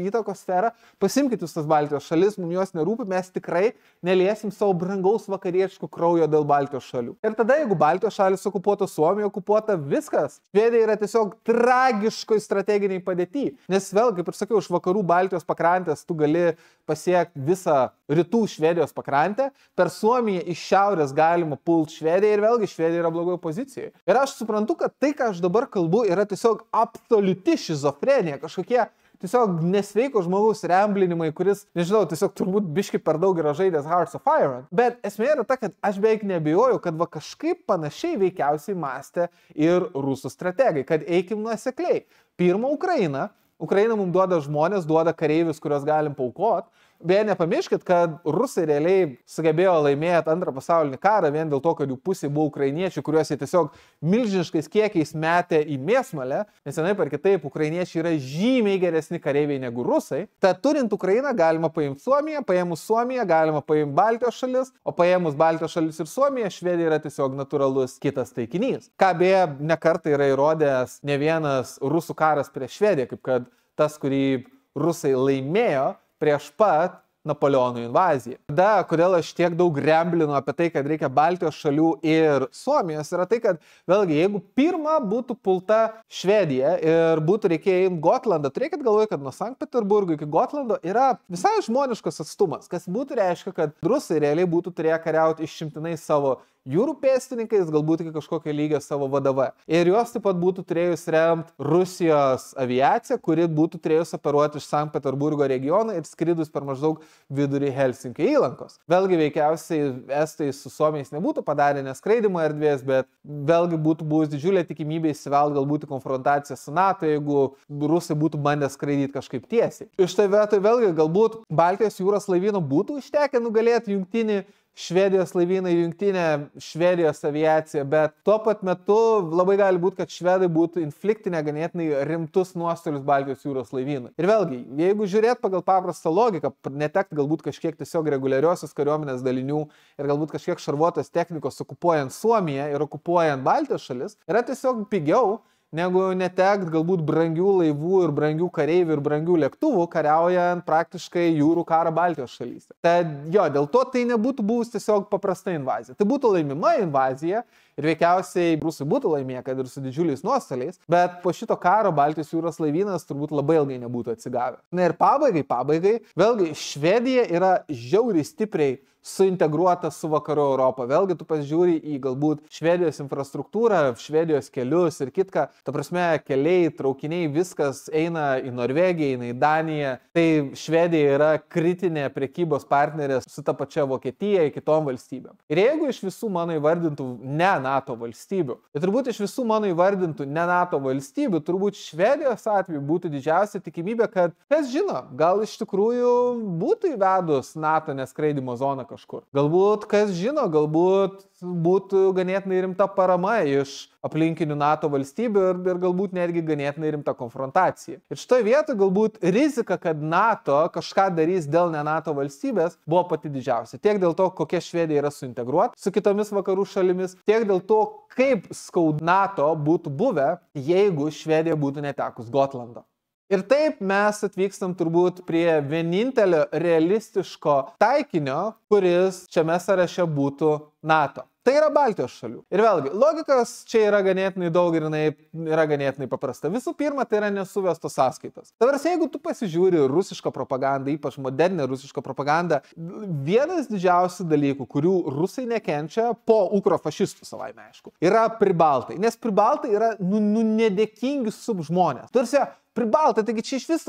įtakos sferą, pasimkit jūs tas Baltijos šalis, mums jos nerūpi, mes tikrai neliesim savo brangaus vakarietiško kraujo dėl Baltijos šalių. Ir tada, jeigu Baltijos šalis okupuota, Suomija okupuota, viskas. Švedija yra tiesiog tragiškoj strateginiai padėty. Nes vėl, kaip ir sakiau, iš vakarų Baltijos pakrantės tu gali pasiekti visą rytų Švedijos pakrantę, per Suomiją iš šiaurės galima pult Švediją ir vėlgi Švedija yra blogoje pozicijoje. Ir aš suprantu, kad tai, ką aš dabar kalbu, yra tiesiog absoliuti šizofrenija, kažkokie tiesiog nesveiko žmogaus remblinimai, kuris, nežinau, tiesiog turbūt biški per daug yra žaidęs Hearts of Iron. Bet esmė yra ta, kad aš beveik nebijoju, kad va kažkaip panašiai veikiausiai mąstė ir rusų strategai, kad eikim nuosekliai. Pirma, Ukraina mums duoda žmonės, duoda kareivius, kuriuos galim paaukoti. Beje, nepamirškit, kad rusai realiai sugebėjo laimėti antrą pasaulinį karą vien dėl to, kad jų pusė buvo ukrainiečių, kuriuos jie tiesiog milžiniškais kiekiais metė į mėsmalę, nes vienaip ar kitaip ukrainiečiai yra žymiai geresni kareiviai negu rusai. Tad turint Ukrainą galima paimti Suomiją, paėmus Suomiją galima paimti Baltijos šalis, o paėmus Baltijos šalis ir Suomiją, Švedija yra tiesiog natūralus kitas taikinys. Ką beje, nekartą yra įrodęs ne vienas rusų karas prieš Švediją, kaip kad tas, kurį rusai laimėjo prieš pat Napoleono invaziją. Tada, kodėl aš tiek daug remblinu apie tai, kad reikia Baltijos šalių ir Suomijos, yra tai, kad vėlgi, jeigu pirma būtų pulta Švedija ir būtų reikėję imti Gotlandą, turėkit galvoje, kad nuo Sankt Peterburgo iki Gotlando yra visai žmoniškas atstumas, kas būtų reiškia, kad rusai realiai būtų turėję kariauti išimtinai savo jūrų pėstininkais, galbūt iki kažkokio lygio savo VDV. Ir jos taip pat būtų turėjus remti Rusijos aviaciją, kuri būtų turėjus operuoti iš Sankt Peterburgo regioną ir skridus per maždaug vidurį Helsinkio įlankos. Vėlgi veikiausiai estai su suomiais nebūtų padarę neskraidimo erdvės, bet vėlgi būtų buvus didžiulė tikimybė įsivelt galbūt į konfrontaciją su NATO, jeigu rusai būtų bandę skraidyti kažkaip tiesiai. Iš tai vietoj vėlgi galbūt Baltijos jūros laivyno būtų užtekę nugalėti jungtinį Švedijos laivyną ir jungtinę Švedijos aviaciją, bet tuo pat metu labai gali būti, kad švedai būtų infliktinę ganėtinai rimtus nuostolius Baltijos jūros laivynui. Ir vėlgi, jeigu žiūrėt pagal paprastą logiką, netekt galbūt kažkiek tiesiog reguliariosios kariuomenės dalinių ir galbūt kažkiek šarvuotos technikos okupuojant Suomiją ir okupuojant Baltijos šalis, yra tiesiog pigiau negu netekt galbūt brangių laivų ir brangių kareivių ir brangių lėktuvų kariaujant praktiškai jūrų karą Baltijos šalyse. Tad jo, dėl to tai nebūtų buvus tiesiog paprasta invazija. Tai būtų laimima invazija ir veikiausiai rusai būtų laimėję, kad ir su didžiuliais nuostoliais, bet po šito karo Baltijos jūros laivynas turbūt labai ilgai nebūtų atsigavęs. Na ir pabaigai, vėlgi Švedija yra žiauriai stipriai suintegruota su vakarų Europą. Vėlgi tu pasižiūri į galbūt Švedijos infrastruktūrą, Švedijos kelius ir kitką. Ta prasme, keliai, traukiniai, viskas eina į Norvegiją, eina į Daniją. Tai Švedija yra kritinė prekybos partnerė su ta pačia Vokietija ir kitom valstybėm. Ir jeigu iš visų mano įvardintų ne NATO valstybių, tai turbūt iš visų mano įvardintų ne NATO valstybių, turbūt Švedijos atveju būtų didžiausia tikimybė, kad, kas žino, gal iš tikrųjų būtų įvedus NATO neskraidimo zoną kažkur. Galbūt, kas žino, galbūt būtų ganėtinai rimta parama iš aplinkinių NATO valstybių ir galbūt netgi ganėtinai rimta konfrontacija. Ir šitoje vietoje galbūt rizika, kad NATO kažką darys dėl ne NATO valstybės, buvo pati didžiausia. Tiek dėl to, kokia Švedija yra suintegruota su kitomis vakarų šalimis, tiek dėl to, kaip skaud NATO būtų buvę, jeigu Švedija būtų netekus Gotlando. Ir taip mes atvykstam turbūt prie vienintelio realistiško taikinio, kuris šiame sąraše būtų NATO. Tai yra Baltijos šalių. Ir vėlgi, logikos čia yra ganėtinai daug ir yra ganėtinai paprasta. Visų pirma, tai yra nesuvestos sąskaitos. Dabar, jeigu tu pasižiūri rusišką propagandą, ypač modernę rusišką propagandą, vienas didžiausių dalykų, kurių rusai nekenčia po ukrofašistų savaime aišku, yra pribaltai. Nes pribaltai yra nedėkingi subžmonės. Tarsi, pribaltai, taigi čia iš vis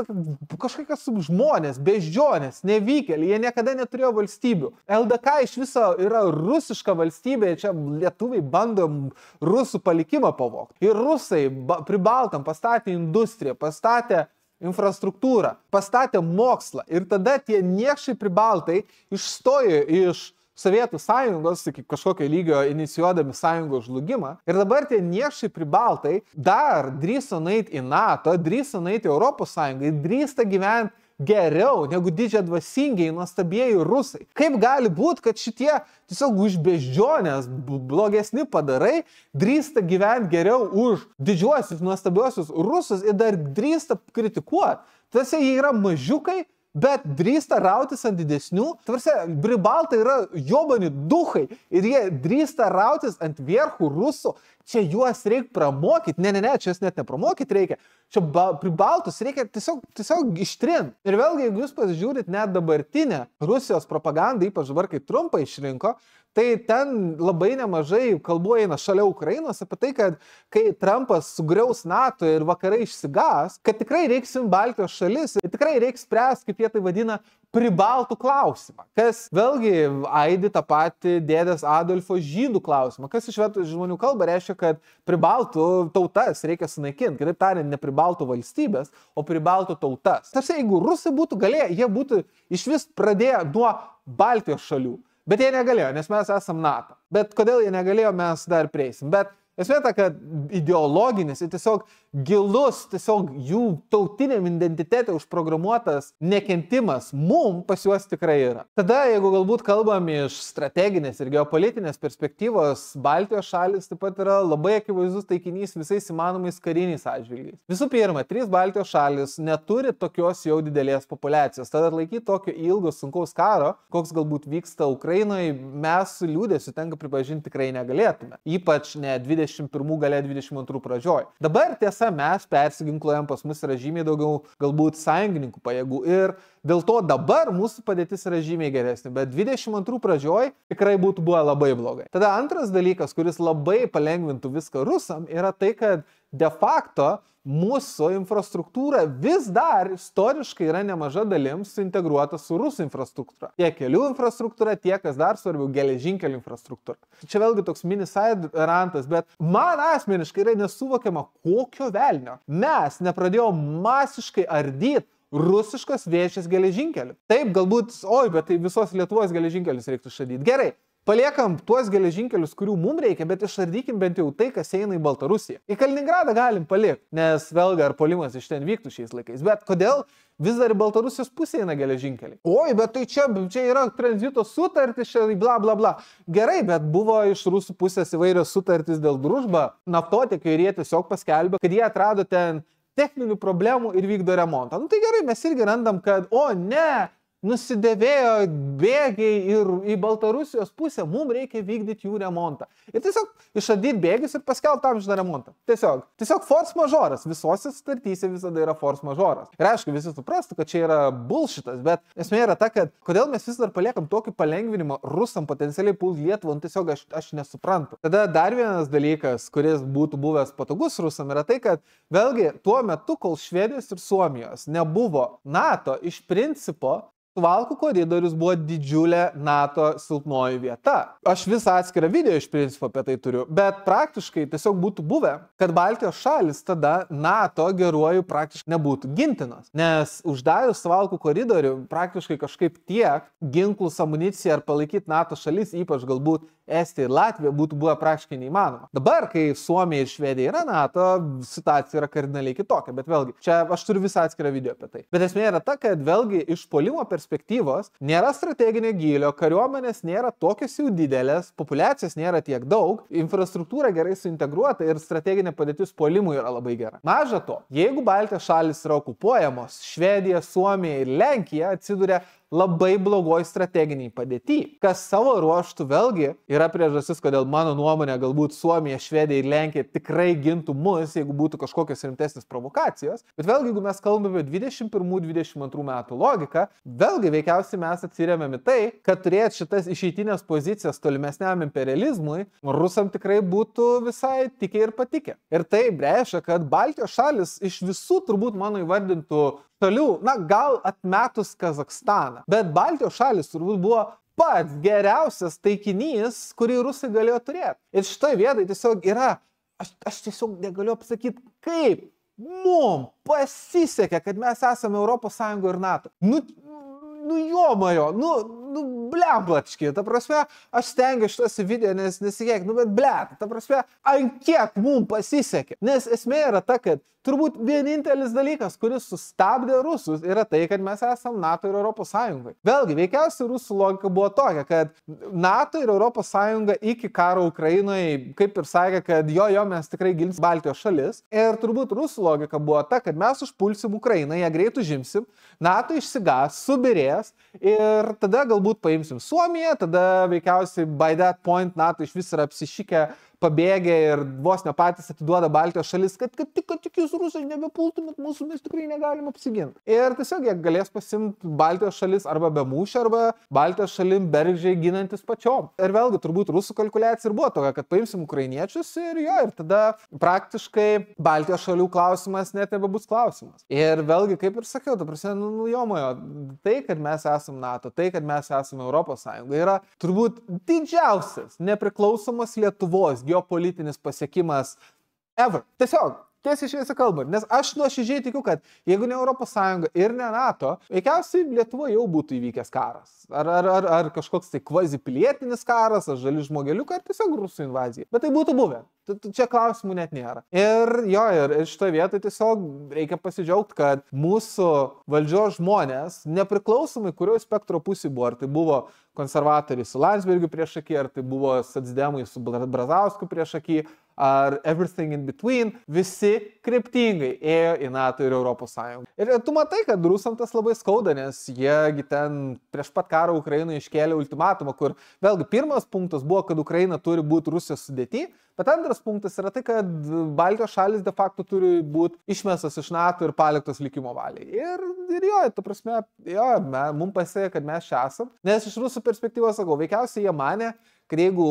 kažkokie subžmonės, beždžionės, nevykėliai, jie niekada neturėjo valstybių. LDK iš viso yra rusiška valstybė, čia lietuviai bando rusų palikimą pavogti. Ir rusai pribaltam pastatė industriją, pastatė infrastruktūrą, pastatė mokslą. Ir tada tie niekšai pribaltai išstojo iš Sovietų sąjungos, iki kažkokio lygio inicijuodami sąjungos žlugimą. Ir dabar tie niekšai pribaltai dar drįso nueiti į NATO, drįso nueiti į Europos sąjungą, drįsta gyventi geriau negu didžiadvasingiai, nuostabieji rusai. Kaip gali būti, kad šitie tiesiog už beždžionės blogesni padarai drįsta gyventi geriau už didžiuosius, nuostabiosius rusus ir dar drįsta kritikuoti? Tarsi jie yra mažiukai, bet drįsta rautis ant didesnių. Tarsi, pribaltai yra jobani duchai ir jie drįsta rautis ant vierchų rusų. Čia juos reikia pramokyti. Ne, čia juos net nepramokyti reikia. Čia pribaltus reikia tiesiog ištrinti. Ir vėlgi, jeigu jūs pasižiūrit net dabartinę Rusijos propagandą, ypač dabar, kai Trumpą išrinko, tai ten labai nemažai kalbų eina šalia Ukrainos apie tai, kad kai Trumpas sugriaus NATO ir vakarai išsigas, kad tikrai reiks Baltijos šalis ir tikrai reiks spręsti, kaip jie tai vadina, pribaltų klausimą, kas vėlgi aidi tą patį dėdės Adolfo žydų klausimą, kas iš vietos žmonių kalba reiškia, kad pribaltų tautas reikia sunaikinti, kitaip tariant, ne pribaltų valstybės, o pribaltų tautas. Tarsi, jeigu rusai būtų galėję, jie būtų iš vis pradėję nuo Baltijos šalių, bet jie negalėjo, nes mes esam NATO. Bet kodėl jie negalėjo, mes dar prieisim. Bet esmė ta, kad ideologinis ir tiesiog gilus, tiesiog jų tautiniam identitete užprogramuotas nekentimas pas juos tikrai yra. Tada, jeigu galbūt kalbam iš strateginės ir geopolitinės perspektyvos, Baltijos šalis taip pat yra labai akivaizdus taikinys visais įmanomais kariniais atžvilgiais. Visų pirma, 3 Baltijos šalis neturi tokios jau didelės populiacijos. Tada atlaikyti tokio ilgo sunkaus karo, koks galbūt vyksta Ukrainoje, mes su liūdėsiu tenka pripažinti tikrai negalėtume. Ypač ne 21 gale 22 pradžioj. Dabar tiesa, mes persiginkluojam, pas mus yra žymiai daugiau galbūt sąjungininkų pajėgų ir dėl to dabar mūsų padėtis yra žymiai geresnė, bet 22 pradžioj tikrai būtų buvę labai blogai. Tada antras dalykas, kuris labai palengvintų viską rusam, yra tai, kad de facto mūsų infrastruktūra vis dar istoriškai yra nemaža dalim suintegruota su rusų infrastruktūra. Tiek kelių infrastruktūra, tiek, kas dar svarbiau, geležinkelių infrastruktūra. Čia vėlgi toks mini side rantas, bet man asmeniškai yra nesuvokiama, kokio velnio mes nepradėjom masiškai ardyti rusiškos vėžės geležinkelių. Taip, galbūt, bet tai visos Lietuvos geležinkelius reiktų šadyti. Gerai. Paliekam tuos geležinkelius, kurių mums reikia, bet išardykim bent jau tai, kas eina į Baltarusiją. Į Kaliningradą galim palikti, nes vėlgi ar puolimas iš ten vyktų šiais laikais. Bet kodėl vis dar į Baltarusijos pusę eina geležinkeliai? Bet tai čia yra tranzito sutartis, čia bla bla bla. Gerai, bet buvo iš rusų pusės įvairios sutartis dėl družba, naftotiekio ir jie tiesiog paskelbė, kad jie atrado ten techninių problemų ir vykdo remontą. Tai gerai, mes irgi randam, kad nusidėvėjo bėgiai ir į Baltarusijos pusę, mums reikia vykdyti jų remontą. Ir tiesiog išardyti bėgius ir paskelbti amžiną remontą. Tiesiog force majoras. Visose sutartyse visada yra force majoras. Ir aišku, visi suprastų, kad čia yra bullshitas, bet esmė yra ta, kad kodėl mes vis dar paliekam tokį palengvinimą rusam potencialiai pult Lietuvą, tiesiog aš nesuprantu. Tada dar vienas dalykas, kuris būtų buvęs patogus rusam, yra tai, kad vėlgi tuo metu, kol Švedijos ir Suomijos nebuvo NATO, iš principo Suvalkų koridorius buvo didžiulė NATO silpnoji vieta. Aš visą atskirą video iš principo apie tai turiu, bet praktiškai tiesiog būtų buvę, kad Baltijos šalis tada NATO geruoju praktiškai nebūtų gintinos. Nes uždarius Suvalkų koridorių praktiškai kažkaip tiek ginklus, amuniciją ar palaikyti NATO šalis, ypač galbūt Estija ir Latvija, būtų buvę praktiškai neįmanoma. Dabar, kai Suomija ir Švedija yra NATO, situacija yra kardinaliai kitokia, bet vėlgi, čia aš turiu visą atskirą video apie tai. Bet esmė yra ta, kad vėlgi iš puolimo perspektyvos nėra strateginio gylio, kariuomenės nėra tokios jau didelės, populiacijos nėra tiek daug, infrastruktūra gerai suintegruota ir strateginė padėtis puolimui yra labai gera. Maža to, jeigu Baltijos šalis yra okupuojamos, Švedija, Suomija ir Lenkija atsiduria labai blogoj strateginiai padėty, kas savo ruoštų vėlgi yra priežastis, kodėl mano nuomonė galbūt Suomija, Švedija ir Lenkija tikrai gintų mus, jeigu būtų kažkokios rimtesnės provokacijos. Bet vėlgi, jeigu mes kalbame apie 21-22 metų logiką, vėlgi veikiausiai mes atsiremiam į tai, kad turėti šitas išeitinės pozicijas tolimesniam imperializmui, rusam tikrai būtų visai tikę ir patikę. Ir tai reiškia, kad Baltijos šalis iš visų turbūt mano įvardintų šalių, gal atmetus Kazakstaną, bet Baltijos šalis turbūt buvo pats geriausias taikinys, kurį rusai galėjo turėti. Ir šitoje vietoje tiesiog yra, aš tiesiog negaliu pasakyti, kaip mums pasisekė, kad mes esame Europos Sąjungoje ir NATO. Blemplački, ta prasme, aš stengiu šitos video, nes nesikėk, bet blet, ta prasme, ant kiek mums pasisekė. Nes esmė yra ta, kad turbūt vienintelis dalykas, kuris sustabdė rusus, yra tai, kad mes esam NATO ir Europos Sąjungoje. Vėlgi, veikiausiai rusų logika buvo tokia, kad NATO ir Europos Sąjunga iki karo Ukrainoje, kaip ir sakė, kad mes tikrai gins Baltijos šalis. Ir turbūt rusų logika buvo ta, kad mes užpulsim Ukrainą, ją greit užimsim, NATO išsigas, subirės ir tada galbūt paimsim Suomiją, tada veikiausiai by that point NATO iš vis yra apsišykę pabėgę ir vos ne patys atiduoda Baltijos šalis, kad tik jūs rusai nebepultumėt mūsų, mes tikrai negalim apsiginti. Ir tiesiog jie galės pasimti Baltijos šalis arba be mūšio, arba Baltijos šalim bergžiai ginantis pačiom. Ir vėlgi, turbūt rusų kalkuliacija ir buvo tokia, kad paimsim ukrainiečius ir tada praktiškai Baltijos šalių klausimas net nebebus klausimas. Ir vėlgi, kaip ir sakiau, jomojo, tai, kad mes esame NATO, tai, kad mes esame Europos Sąjunga, yra turbūt didžiausias nepriklausomos Lietuvos geopolitinis pasiekimas ever. Tiesiog, tiesiai šviesiai kalbant, nes aš nuoširdžiai tikiu, kad jeigu ne Europos Sąjunga ir ne NATO, veikiausiai Lietuvoje jau būtų įvykęs karas. Ar kažkoks tai kvazi pilietinis karas, ar žali žmogeliukai, ar tiesiog rusų invazija. Bet tai būtų buvę. Čia klausimų net nėra. Ir šitoje vietoje tiesiog reikia pasidžiaugti, kad mūsų valdžios žmonės, nepriklausomai kurio spektro pusė buvo, ar tai buvo konservatoriai su Landsbergiu priešaky, ar tai buvo socdemai su Brazausku priešaky, ar everything in between, visi kryptingai ėjo į NATO ir Europos Sąjungą. Ir tu matai, kad rusam tas labai skauda, nes jiegi ten prieš pat karą Ukrainoje iškėlė ultimatumą, kur vėlgi pirmas punktas buvo, kad Ukraina turi būti Rusijos sudėty, bet antras punktas yra tai, kad Baltijos šalis de facto turi būti išmestas iš NATO ir paliktos likimo valiai. Ir jo, ta prasme, mums pasėjo, kad mes čia esam. Nes iš rusų perspektyvos sakau, veikiausiai jie manė, kad jeigu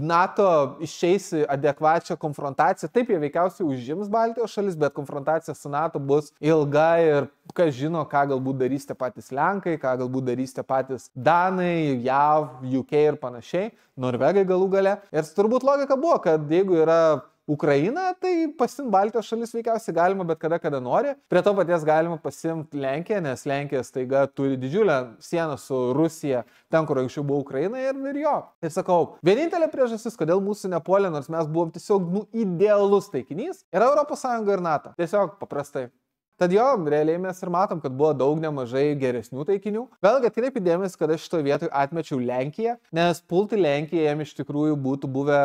NATO išeis į adekvačią konfrontaciją, taip jie veikiausiai užims Baltijos šalis, bet konfrontacija su NATO bus ilga ir kas žino, ką galbūt darys tie patys Lenkai, ką galbūt darys tie patys Danai, JAV, UK ir panašiai, Norvegai galų gale. Ir turbūt logika buvo, kad jeigu yra Ukraina, tai pasimti Baltijos šalis veikiausiai galima bet kada nori. Prie to paties galima pasimti Lenkiją, nes Lenkija staiga turi didžiulę sieną su Rusija, ten, kur anksčiau buvo Ukraina ir jo. Ir sakau, vienintelė priežastis, kodėl mūsų nepuolė, nors mes buvom tiesiog idealus taikinys, yra Europos Sąjunga ir NATO. Tiesiog paprastai. Tad jo, realiai mes ir matom, kad buvo daug nemažai geresnių taikinių. Vėlgi atkreipiu dėmesį, kad aš šitoje vietoje atmečiau Lenkiją, nes pulti Lenkiją jam iš tikrųjų būtų buvę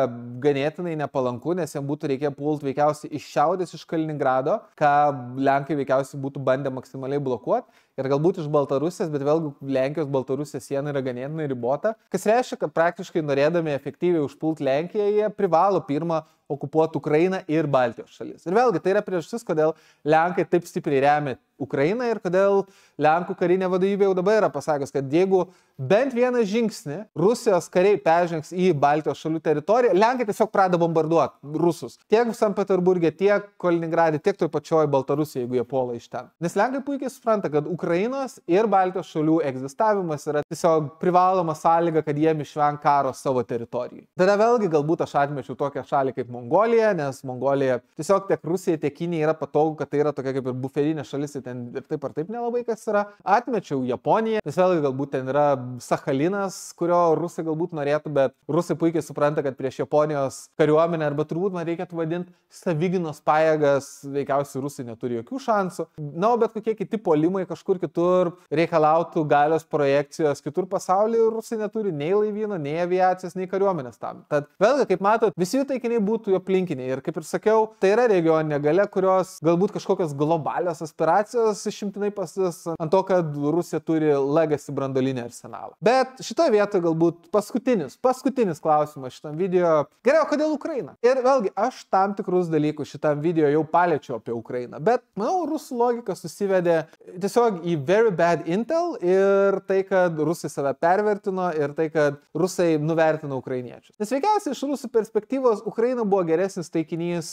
ganėtinai nepalanku, nes jam būtų reikėję pulti veikiausiai iš šiaurės, iš Kaliningrado, ką Lenkai veikiausiai būtų bandę maksimaliai blokuoti. Ir galbūt iš Baltarusijos, bet vėlgi Lenkijos-Baltarusijos siena yra ganėtinai ribota, kas reiškia, kad praktiškai norėdami efektyviai užpulti Lenkiją, jie privalo pirmą okupuoti Ukrainą ir Baltijos šalis. Ir vėlgi tai yra priežastis, kodėl Lenkai taip stipriai remia Ukrainą ir kodėl Lenkų karinė vadovybė jau dabar yra pasakęs, kad jeigu bent vieną žingsnį Rusijos kariai peržengs į Baltijos šalių teritoriją, Lenkai tiesiog pradeda bombarduoti rusus. Tiek Sankt Peterburge, tiek Kaliningrade, tiek toj pačioj Baltarusijai, jeigu jie puola iš ten. Nes Lenkai puikiai supranta, kad Ukrainos ir Baltijos šalių egzistavimas yra tiesiog privaloma sąlyga, kad jiem išveng karo savo teritorijai. Tada vėlgi galbūt aš atmečiau tokią šalį kaip Mongolija, nes Mongolija tiesiog tiek Rusija, tiek Kinija yra patogu, kad tai yra tokia kaip ir buferinė šalis, ten ir taip ar taip nelabai kas yra. Atmečiau Japoniją, nes vėlgi galbūt ten yra Sachalinas, kurio rusai galbūt norėtų, bet rusai puikiai supranta, kad prieš Japonijos kariuomenę, arba turbūt man reikėtų vadinti savigynos pajėgas, veikiausiai rusai neturi jokių šansų. Na, o bet kokie kiti puolimai kažkur kitur reikalautų galios projekcijos kitur pasaulyje, rusai neturi nei laivyno, nei aviacijos, nei kariuomenės tam. Tad vėlgi, kaip matot, visi jų taikiniai būtų aplinkiniai. Ir kaip ir sakiau, tai yra regioninė galia, kurios galbūt kažkokios globalios aspiracijos išimtinai pasis ant to, kad Rusija turi legacy branduolinį arsenalą. Bet šitoje vietoje galbūt paskutinis klausimas šitam video. Gerai, o kodėl Ukraina? Ir vėlgi, aš tam tikrus dalykus šitam video jau paliečiau apie Ukrainą, bet manau, rusų logika susivedė tiesiog į very bad intel ir tai, kad rusai save pervertino ir tai, kad rusai nuvertino ukrainiečius. Nes veikiausiai iš rusų perspektyvos Ukraina buvo geresnis taikinys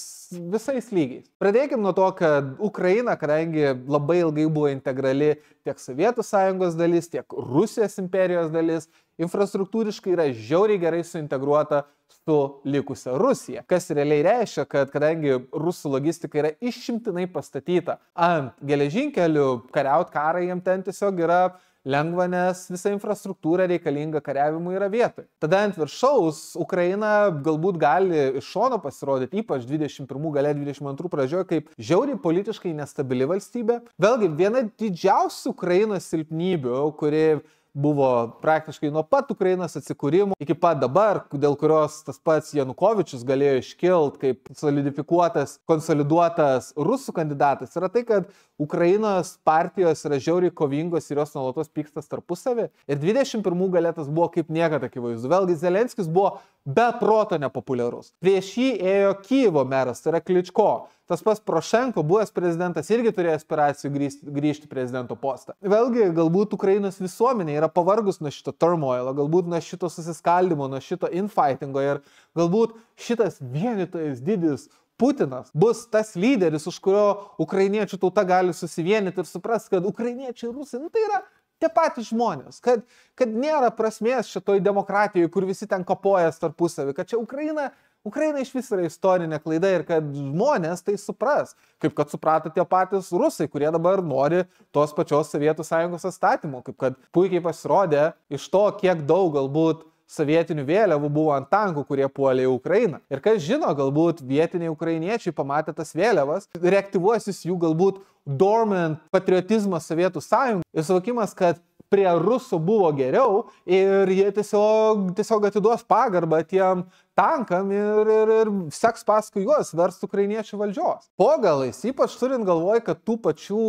visais lygiais. Pradėkime nuo to, kad Ukraina, kadangi labai ilgai buvo integrali tiek Sovietų sąjungos dalis, tiek Rusijos imperijos dalis, infrastruktūriškai yra žiauriai gerai suintegruota su likusia Rusija. Kas realiai reiškia, kad kadangi rusų logistika yra išimtinai pastatyta ant geležinkelių, kariaut karą jiem ten tiesiog yra lengva, nes visa infrastruktūra reikalinga kariavimui yra vietoj. Tada ant viršaus Ukraina galbūt gali iš šono pasirodyti, ypač 21 gale 22 pradžioje, kaip žiauriai politiškai nestabili valstybė. Vėlgi, viena didžiausių Ukrainos silpnybių, kuri buvo praktiškai nuo pat Ukrainos atsikūrimo iki pat dabar, dėl kurios tas pats Janukovičius galėjo iškilti kaip solidifikuotas, konsoliduotas rusų kandidatas, yra tai, kad Ukrainos partijos yra žiauriai kovingos ir jos nuolatos pykstas tarpusavį. Ir 21 galėtas buvo kaip niekada akivaizdu. Vėlgi Zelenskis buvo be proto nepopuliarus. Prieš jį ėjo Kyjivo meras, tai yra Kličko. Tas pats Porošenko, buvęs prezidentas, irgi turėjo aspiracijų grįžti prezidento postą. Vėlgi, galbūt Ukrainos visuomenė yra pavargus nuo šito turmoilo, galbūt nuo šito susiskaldimo, nuo šito infightingo ir galbūt šitas vienytojas didis Putinas bus tas lyderis, už kurio ukrainiečių tauta gali susivienyti ir supras, kad ukrainiečiai ir rusai, tai yra tie patys žmonės, kad nėra prasmės šitoj demokratijoje, kur visi ten kapojas tarpusavį, kad čia Ukraina iš vis yra istorinė klaida ir kad žmonės tai supras, kaip kad suprato tie patys rusai, kurie dabar nori tos pačios Sovietų Sąjungos atstatymų, kaip kad puikiai pasirodė iš to, kiek daug galbūt sovietinių vėliavų buvo ant tankų, kurie puolė į Ukrainą. Ir kas žino, galbūt vietiniai ukrainiečiai pamatė tas vėliavas, reaktyvuosis jų galbūt dormant patriotizmas Sovietų Sąjungos ir suvokimas, kad prie rusų buvo geriau ir jie tiesiog atiduos pagarbą tiem tankam ir seks paskui juos verst ukrainiečių valdžios. Po galais, ypač turint galvoj, kad tų pačių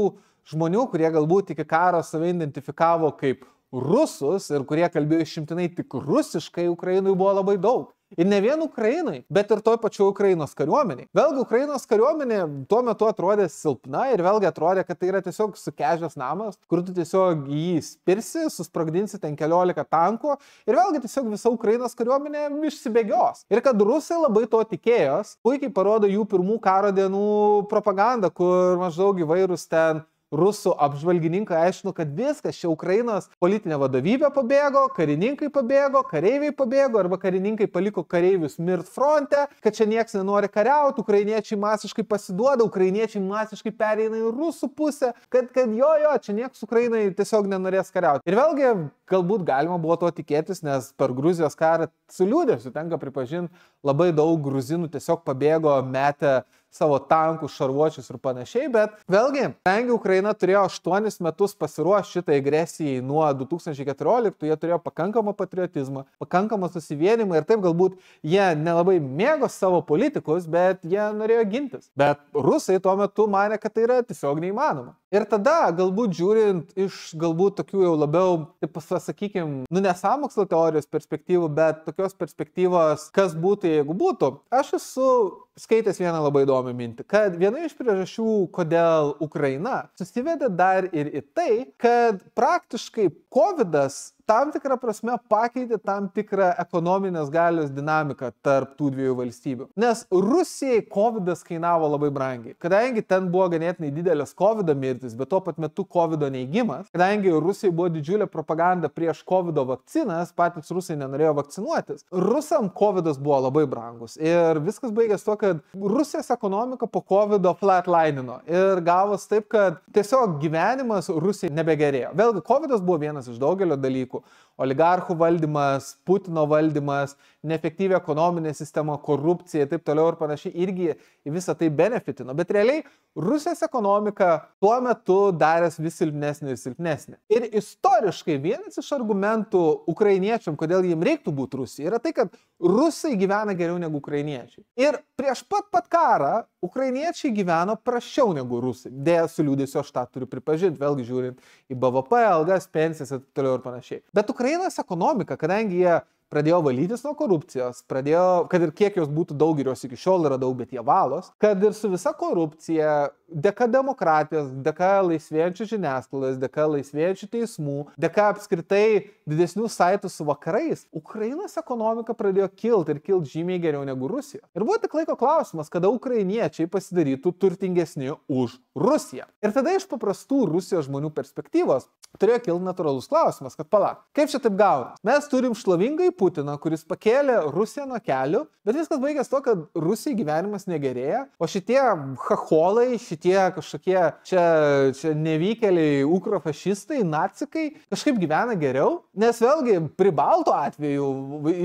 žmonių, kurie galbūt iki karo save identifikavo kaip rusus ir kurie kalbėjo išimtinai tik rusiškai, Ukrainai buvo labai daug. Ir ne vien Ukrainai, bet ir toj pačioj Ukrainos kariuomeniai. Vėlgi Ukrainos kariuomenė tuo metu atrodė silpna ir vėlgi atrodė, kad tai yra tiesiog sukežęs namas, kur tu tiesiog jį spirsi, susprogdinsi ten 14 tankų ir vėlgi tiesiog visa Ukrainos kariuomenė išsibėgios. Ir kad rusai labai to tikėjos, puikiai parodo jų pirmų karo dienų propaganda, kur maždaug įvairūs ten rusų apžvalgininkai aiškino, kad viskas čia Ukrainos politinė vadovybė pabėgo, karininkai pabėgo, kareiviai pabėgo arba karininkai paliko kareivius mirt fronte, kad čia nieks nenori kariauti, ukrainiečiai masiškai pasiduoda, ukrainiečiai masiškai pereina į rusų pusę, kad čia nieks Ukrainai tiesiog nenorės kariauti. Ir vėlgi galbūt galima buvo to tikėtis, nes per Gruzijos karą su liūdėsiu tenka pripažinti, labai daug gruzinų tiesiog pabėgo, metę savo tankus, šarvuočius ir panašiai, bet vėlgi, kadangi Ukraina turėjo 8 metus pasiruošti šitai agresijai nuo 2014, jie turėjo pakankamą patriotizmą, pakankamą susivienimą ir taip galbūt jie nelabai mėgo savo politikus, bet jie norėjo gintis. Bet rusai tuo metu manė, kad tai yra tiesiog neįmanoma. Ir tada, galbūt žiūrint iš galbūt tokių jau labiau, taip pasakykime, ne sąmokslo teorijos perspektyvų, bet tokios perspektyvos, kas būtų, jeigu būtų, aš esu skaitęs vieną labai įdomią mintį, kad viena iš priežasčių, kodėl Ukraina susivedė dar ir į tai, kad praktiškai COVIDas tam tikrą prasme pakeitė tam tikrą ekonominės galios dinamiką tarp tų dviejų valstybių. Nes Rusijai COVIDas kainavo labai brangiai. Kadangi ten buvo ganėtinai didelės COVIDo mirtis, bet tuo pat metu COVIDo neigimas, kadangi Rusijai buvo didžiulė propaganda prieš COVIDo vakcinas, patys rusai nenorėjo vakcinuotis, rusam COVIDas buvo labai brangus. Ir viskas baigėsi to, kad Rusijos ekonomika po COVIDo flatlinino. Ir gavos taip, kad tiesiog gyvenimas Rusijai nebegerėjo. Vėlgi, COVIDas buvo vienas iš daugelio dalykų. Oligarchų valdymas, Putino valdymas, neefektyvi ekonominė sistema, korupcija ir taip toliau ir panašiai irgi visą tai benefitino. Bet realiai Rusijos ekonomika tuo metu darės vis silpnesnė ir silpnesnė. Ir istoriškai vienas iš argumentų ukrainiečiam, kodėl jiems reiktų būti Rusija, yra tai, kad rusai gyvena geriau negu ukrainiečiai. Ir prieš pat karą ukrainiečiai gyveno prasčiau negu rusai. Deja, su liūdėsiu aš tą turiu pripažinti, vėlgi žiūrint į BVP, algas, pensijas ir taip toliau ir panašiai. Bet Ukrainos ekonomika, kadangi jie pradėjo valytis nuo korupcijos, kad ir kiek jos būtų daug ir jos iki šiol yra daug, bet jie valos, kad ir su visa korupcija, dėka demokratijos, dėka laisvėjančių žiniasklaidos, dėka laisvėjančių teismų, dėka apskritai didesnių saitų su vakarais, Ukrainos ekonomika pradėjo kilti ir kilti žymiai geriau negu Rusija. Ir buvo tik laiko klausimas, kada ukrainiečiai pasidarytų turtingesni už Rusiją. Ir tada iš paprastų Rusijos žmonių perspektyvos turėjo kilti natūralus klausimas, kad palauk, kaip čia taip gauna? Mes turim šlovingai Putiną, kuris pakėlė Rusiją nuo kelių, bet viskas baigės to, kad Rusijai gyvenimas negerėja, o šitie chacholai, šitie kažkokie čia nevykėliai, ukrofašistai, nacikai kažkaip gyvena geriau, nes vėlgi Pribalto atveju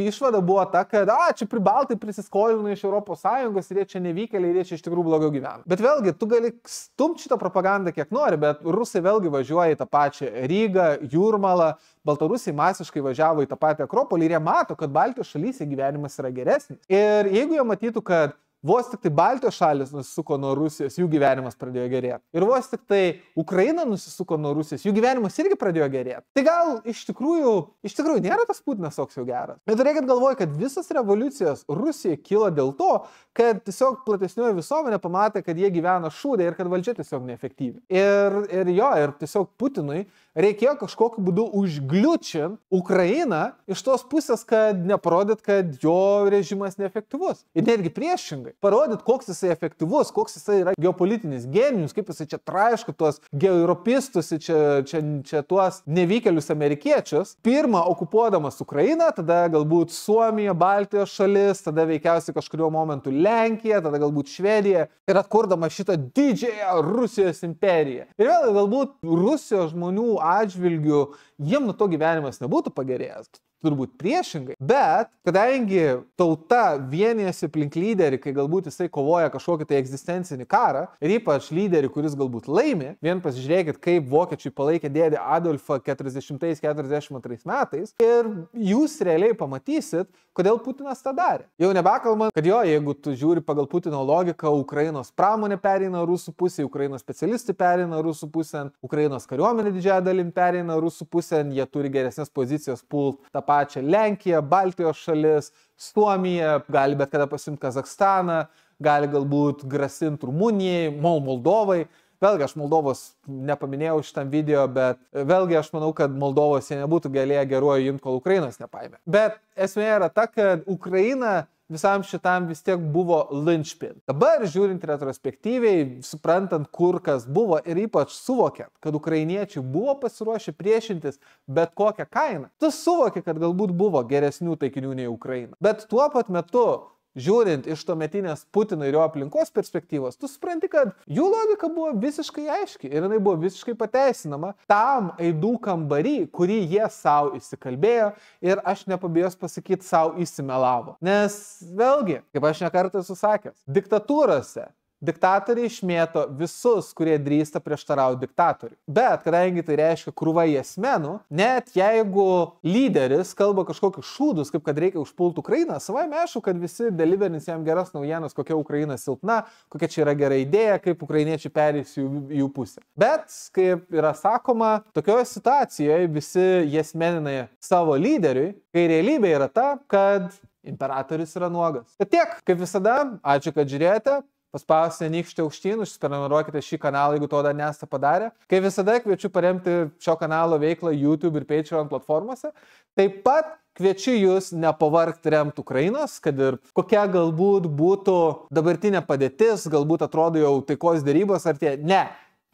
išvada buvo ta, kad čia Pribaltai prisiskolino iš ES ir jie čia nevykėliai ir jie čia iš tikrųjų blogiau gyvena. Bet vėlgi, tu gali stumti šitą propagandą kiek nori, bet rusai vėlgi važiuoja į tą pačią Rygą, Jūrmalą, Baltarusiai masiškai važiavo į tą patį Akropolį ir jie mato, kad Baltijos šalyse gyvenimas yra geresnis. Ir jeigu jie matytų, kad vos tik tai Baltijos šalis nusisuko nuo Rusijos, jų gyvenimas pradėjo gerėti. Ir vos tik tai Ukraina nusisuko nuo Rusijos, jų gyvenimas irgi pradėjo gerėti. Tai gal iš tikrųjų nėra tas Putinas toks jau geras. Bet turėkit galvoje, kad visas revoliucijos Rusija kilo dėl to, kad tiesiog platesnioji visuomenė pamatė, kad jie gyvena šūdė ir kad valdžia tiesiog neefektyvi. Ir tiesiog Putinui reikėjo kažkokiu būdu užgliučinti Ukrainą iš tos pusės, kad neparodyt, kad jo režimas neefektyvus. Ir netgi priešingai. Parodyt, koks jisai efektyvus, koks jisai yra geopolitinis genijus, kaip jisai čia traiško tuos geoeuropistus, čia tuos nevykėlius amerikiečius. Pirmą okupuodamas Ukrainą, tada galbūt Suomija, Baltijos šalis, tada veikiausiai kažkurio momentu Lenkija, tada galbūt Švedija ir atkurdama šitą didžiąją Rusijos imperiją. Ir vėl galbūt Rusijos žmonių atžvilgių jiem nuo to gyvenimas nebūtų pagerėjęs. Turbūt priešingai. Bet kadangi tauta vienijasi aplink lyderį, kai galbūt jisai kovoja kažkokį tai egzistencinį karą, ir ypač lyderį, kuris galbūt laimi, vien pasižiūrėkit, kaip vokiečiai palaikė dėdį Adolfą 40-42 metais, ir jūs realiai pamatysit, kodėl Putinas tą darė. Jau nebekalbant, kad jeigu tu žiūri pagal Putino logiką, Ukrainos pramonė pereina rusų pusė, Ukrainos specialistai pereina rusų pusėn, Ukrainos kariuomenė didžiąją dalim pereina rusų pusėn, jie turi geresnės pozicijas pult tą pačią Lenkiją, Baltijos šalis, Suomiją, gali bet kada pasimti Kazakstaną, gali galbūt grasinti Rumunijai, Moldovai. Vėlgi, aš Moldovos nepaminėjau šitam video, bet vėlgi aš manau, kad Moldovos jie nebūtų galėję geruoju imti, kol Ukrainos nepaėmė. Bet esmė yra ta, kad Ukraina visam šitam vis tiek buvo linčpin. Dabar, žiūrint retrospektyviai, suprantant, kur kas buvo ir ypač suvokiant, kad ukrainiečiai buvo pasiruošę priešintis bet kokią kainą, tu suvoki, kad galbūt buvo geresnių taikinių nei Ukraina. Bet tuo pat metu, žiūrint iš tuometinės Putino ir jo aplinkos perspektyvos, tu supranti, kad jų logika buvo visiškai aiški ir jinai buvo visiškai pateisinama tam aidų kambarį, kurį jie savo įsikalbėjo ir aš nepabijos pasakyti, savo įsimelavo. Nes vėlgi, kaip aš nekartą esu sakęs, diktatūrose diktatoriai išmėto visus, kurie drįsta prieštarauti diktatoriui. Bet kadangi tai reiškia krūva jesmenų, net jeigu lyderis kalba kažkokius šūdus, kaip kad reikia užpulti Ukrainą, savai aišku, kad visi deliverins jam geras naujienas, kokia Ukraina silpna, kokia čia yra gera idėja, kaip ukrainiečiai perės į jų pusę. Bet, kaip yra sakoma, tokioje situacijoje visi jesmenina savo lyderiui, kai realybė yra ta, kad imperatorius yra nuogas. Bet tiek, kaip visada, ačiū, kad žiūrėjote. Paspausite nykštį aukštyn, užsiprenumeruokite šį kanalą, jeigu to dar nesate padarę. Kaip visada, kviečiu paremti šio kanalo veiklą YouTube ir Patreon platformose. Taip pat kviečiu jūs nepavargti remti Ukrainos, kad ir kokia galbūt būtų dabartinė padėtis, galbūt atrodo jau taikos derybos ar tie. Ne,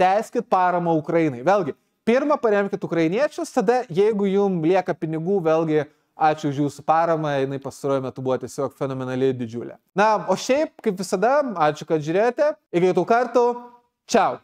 tęskit paramą Ukrainai. Vėlgi, pirmą paremkit ukrainiečius, tada jeigu jums lieka pinigų, vėlgi ačiū už jūsų paramą, jinai pastaruoju metu buvo tiesiog fenomenaliai didžiulė. Na, o šiaip, kaip visada, ačiū, kad žiūrėjote. Iki kitų kartų. Čiau.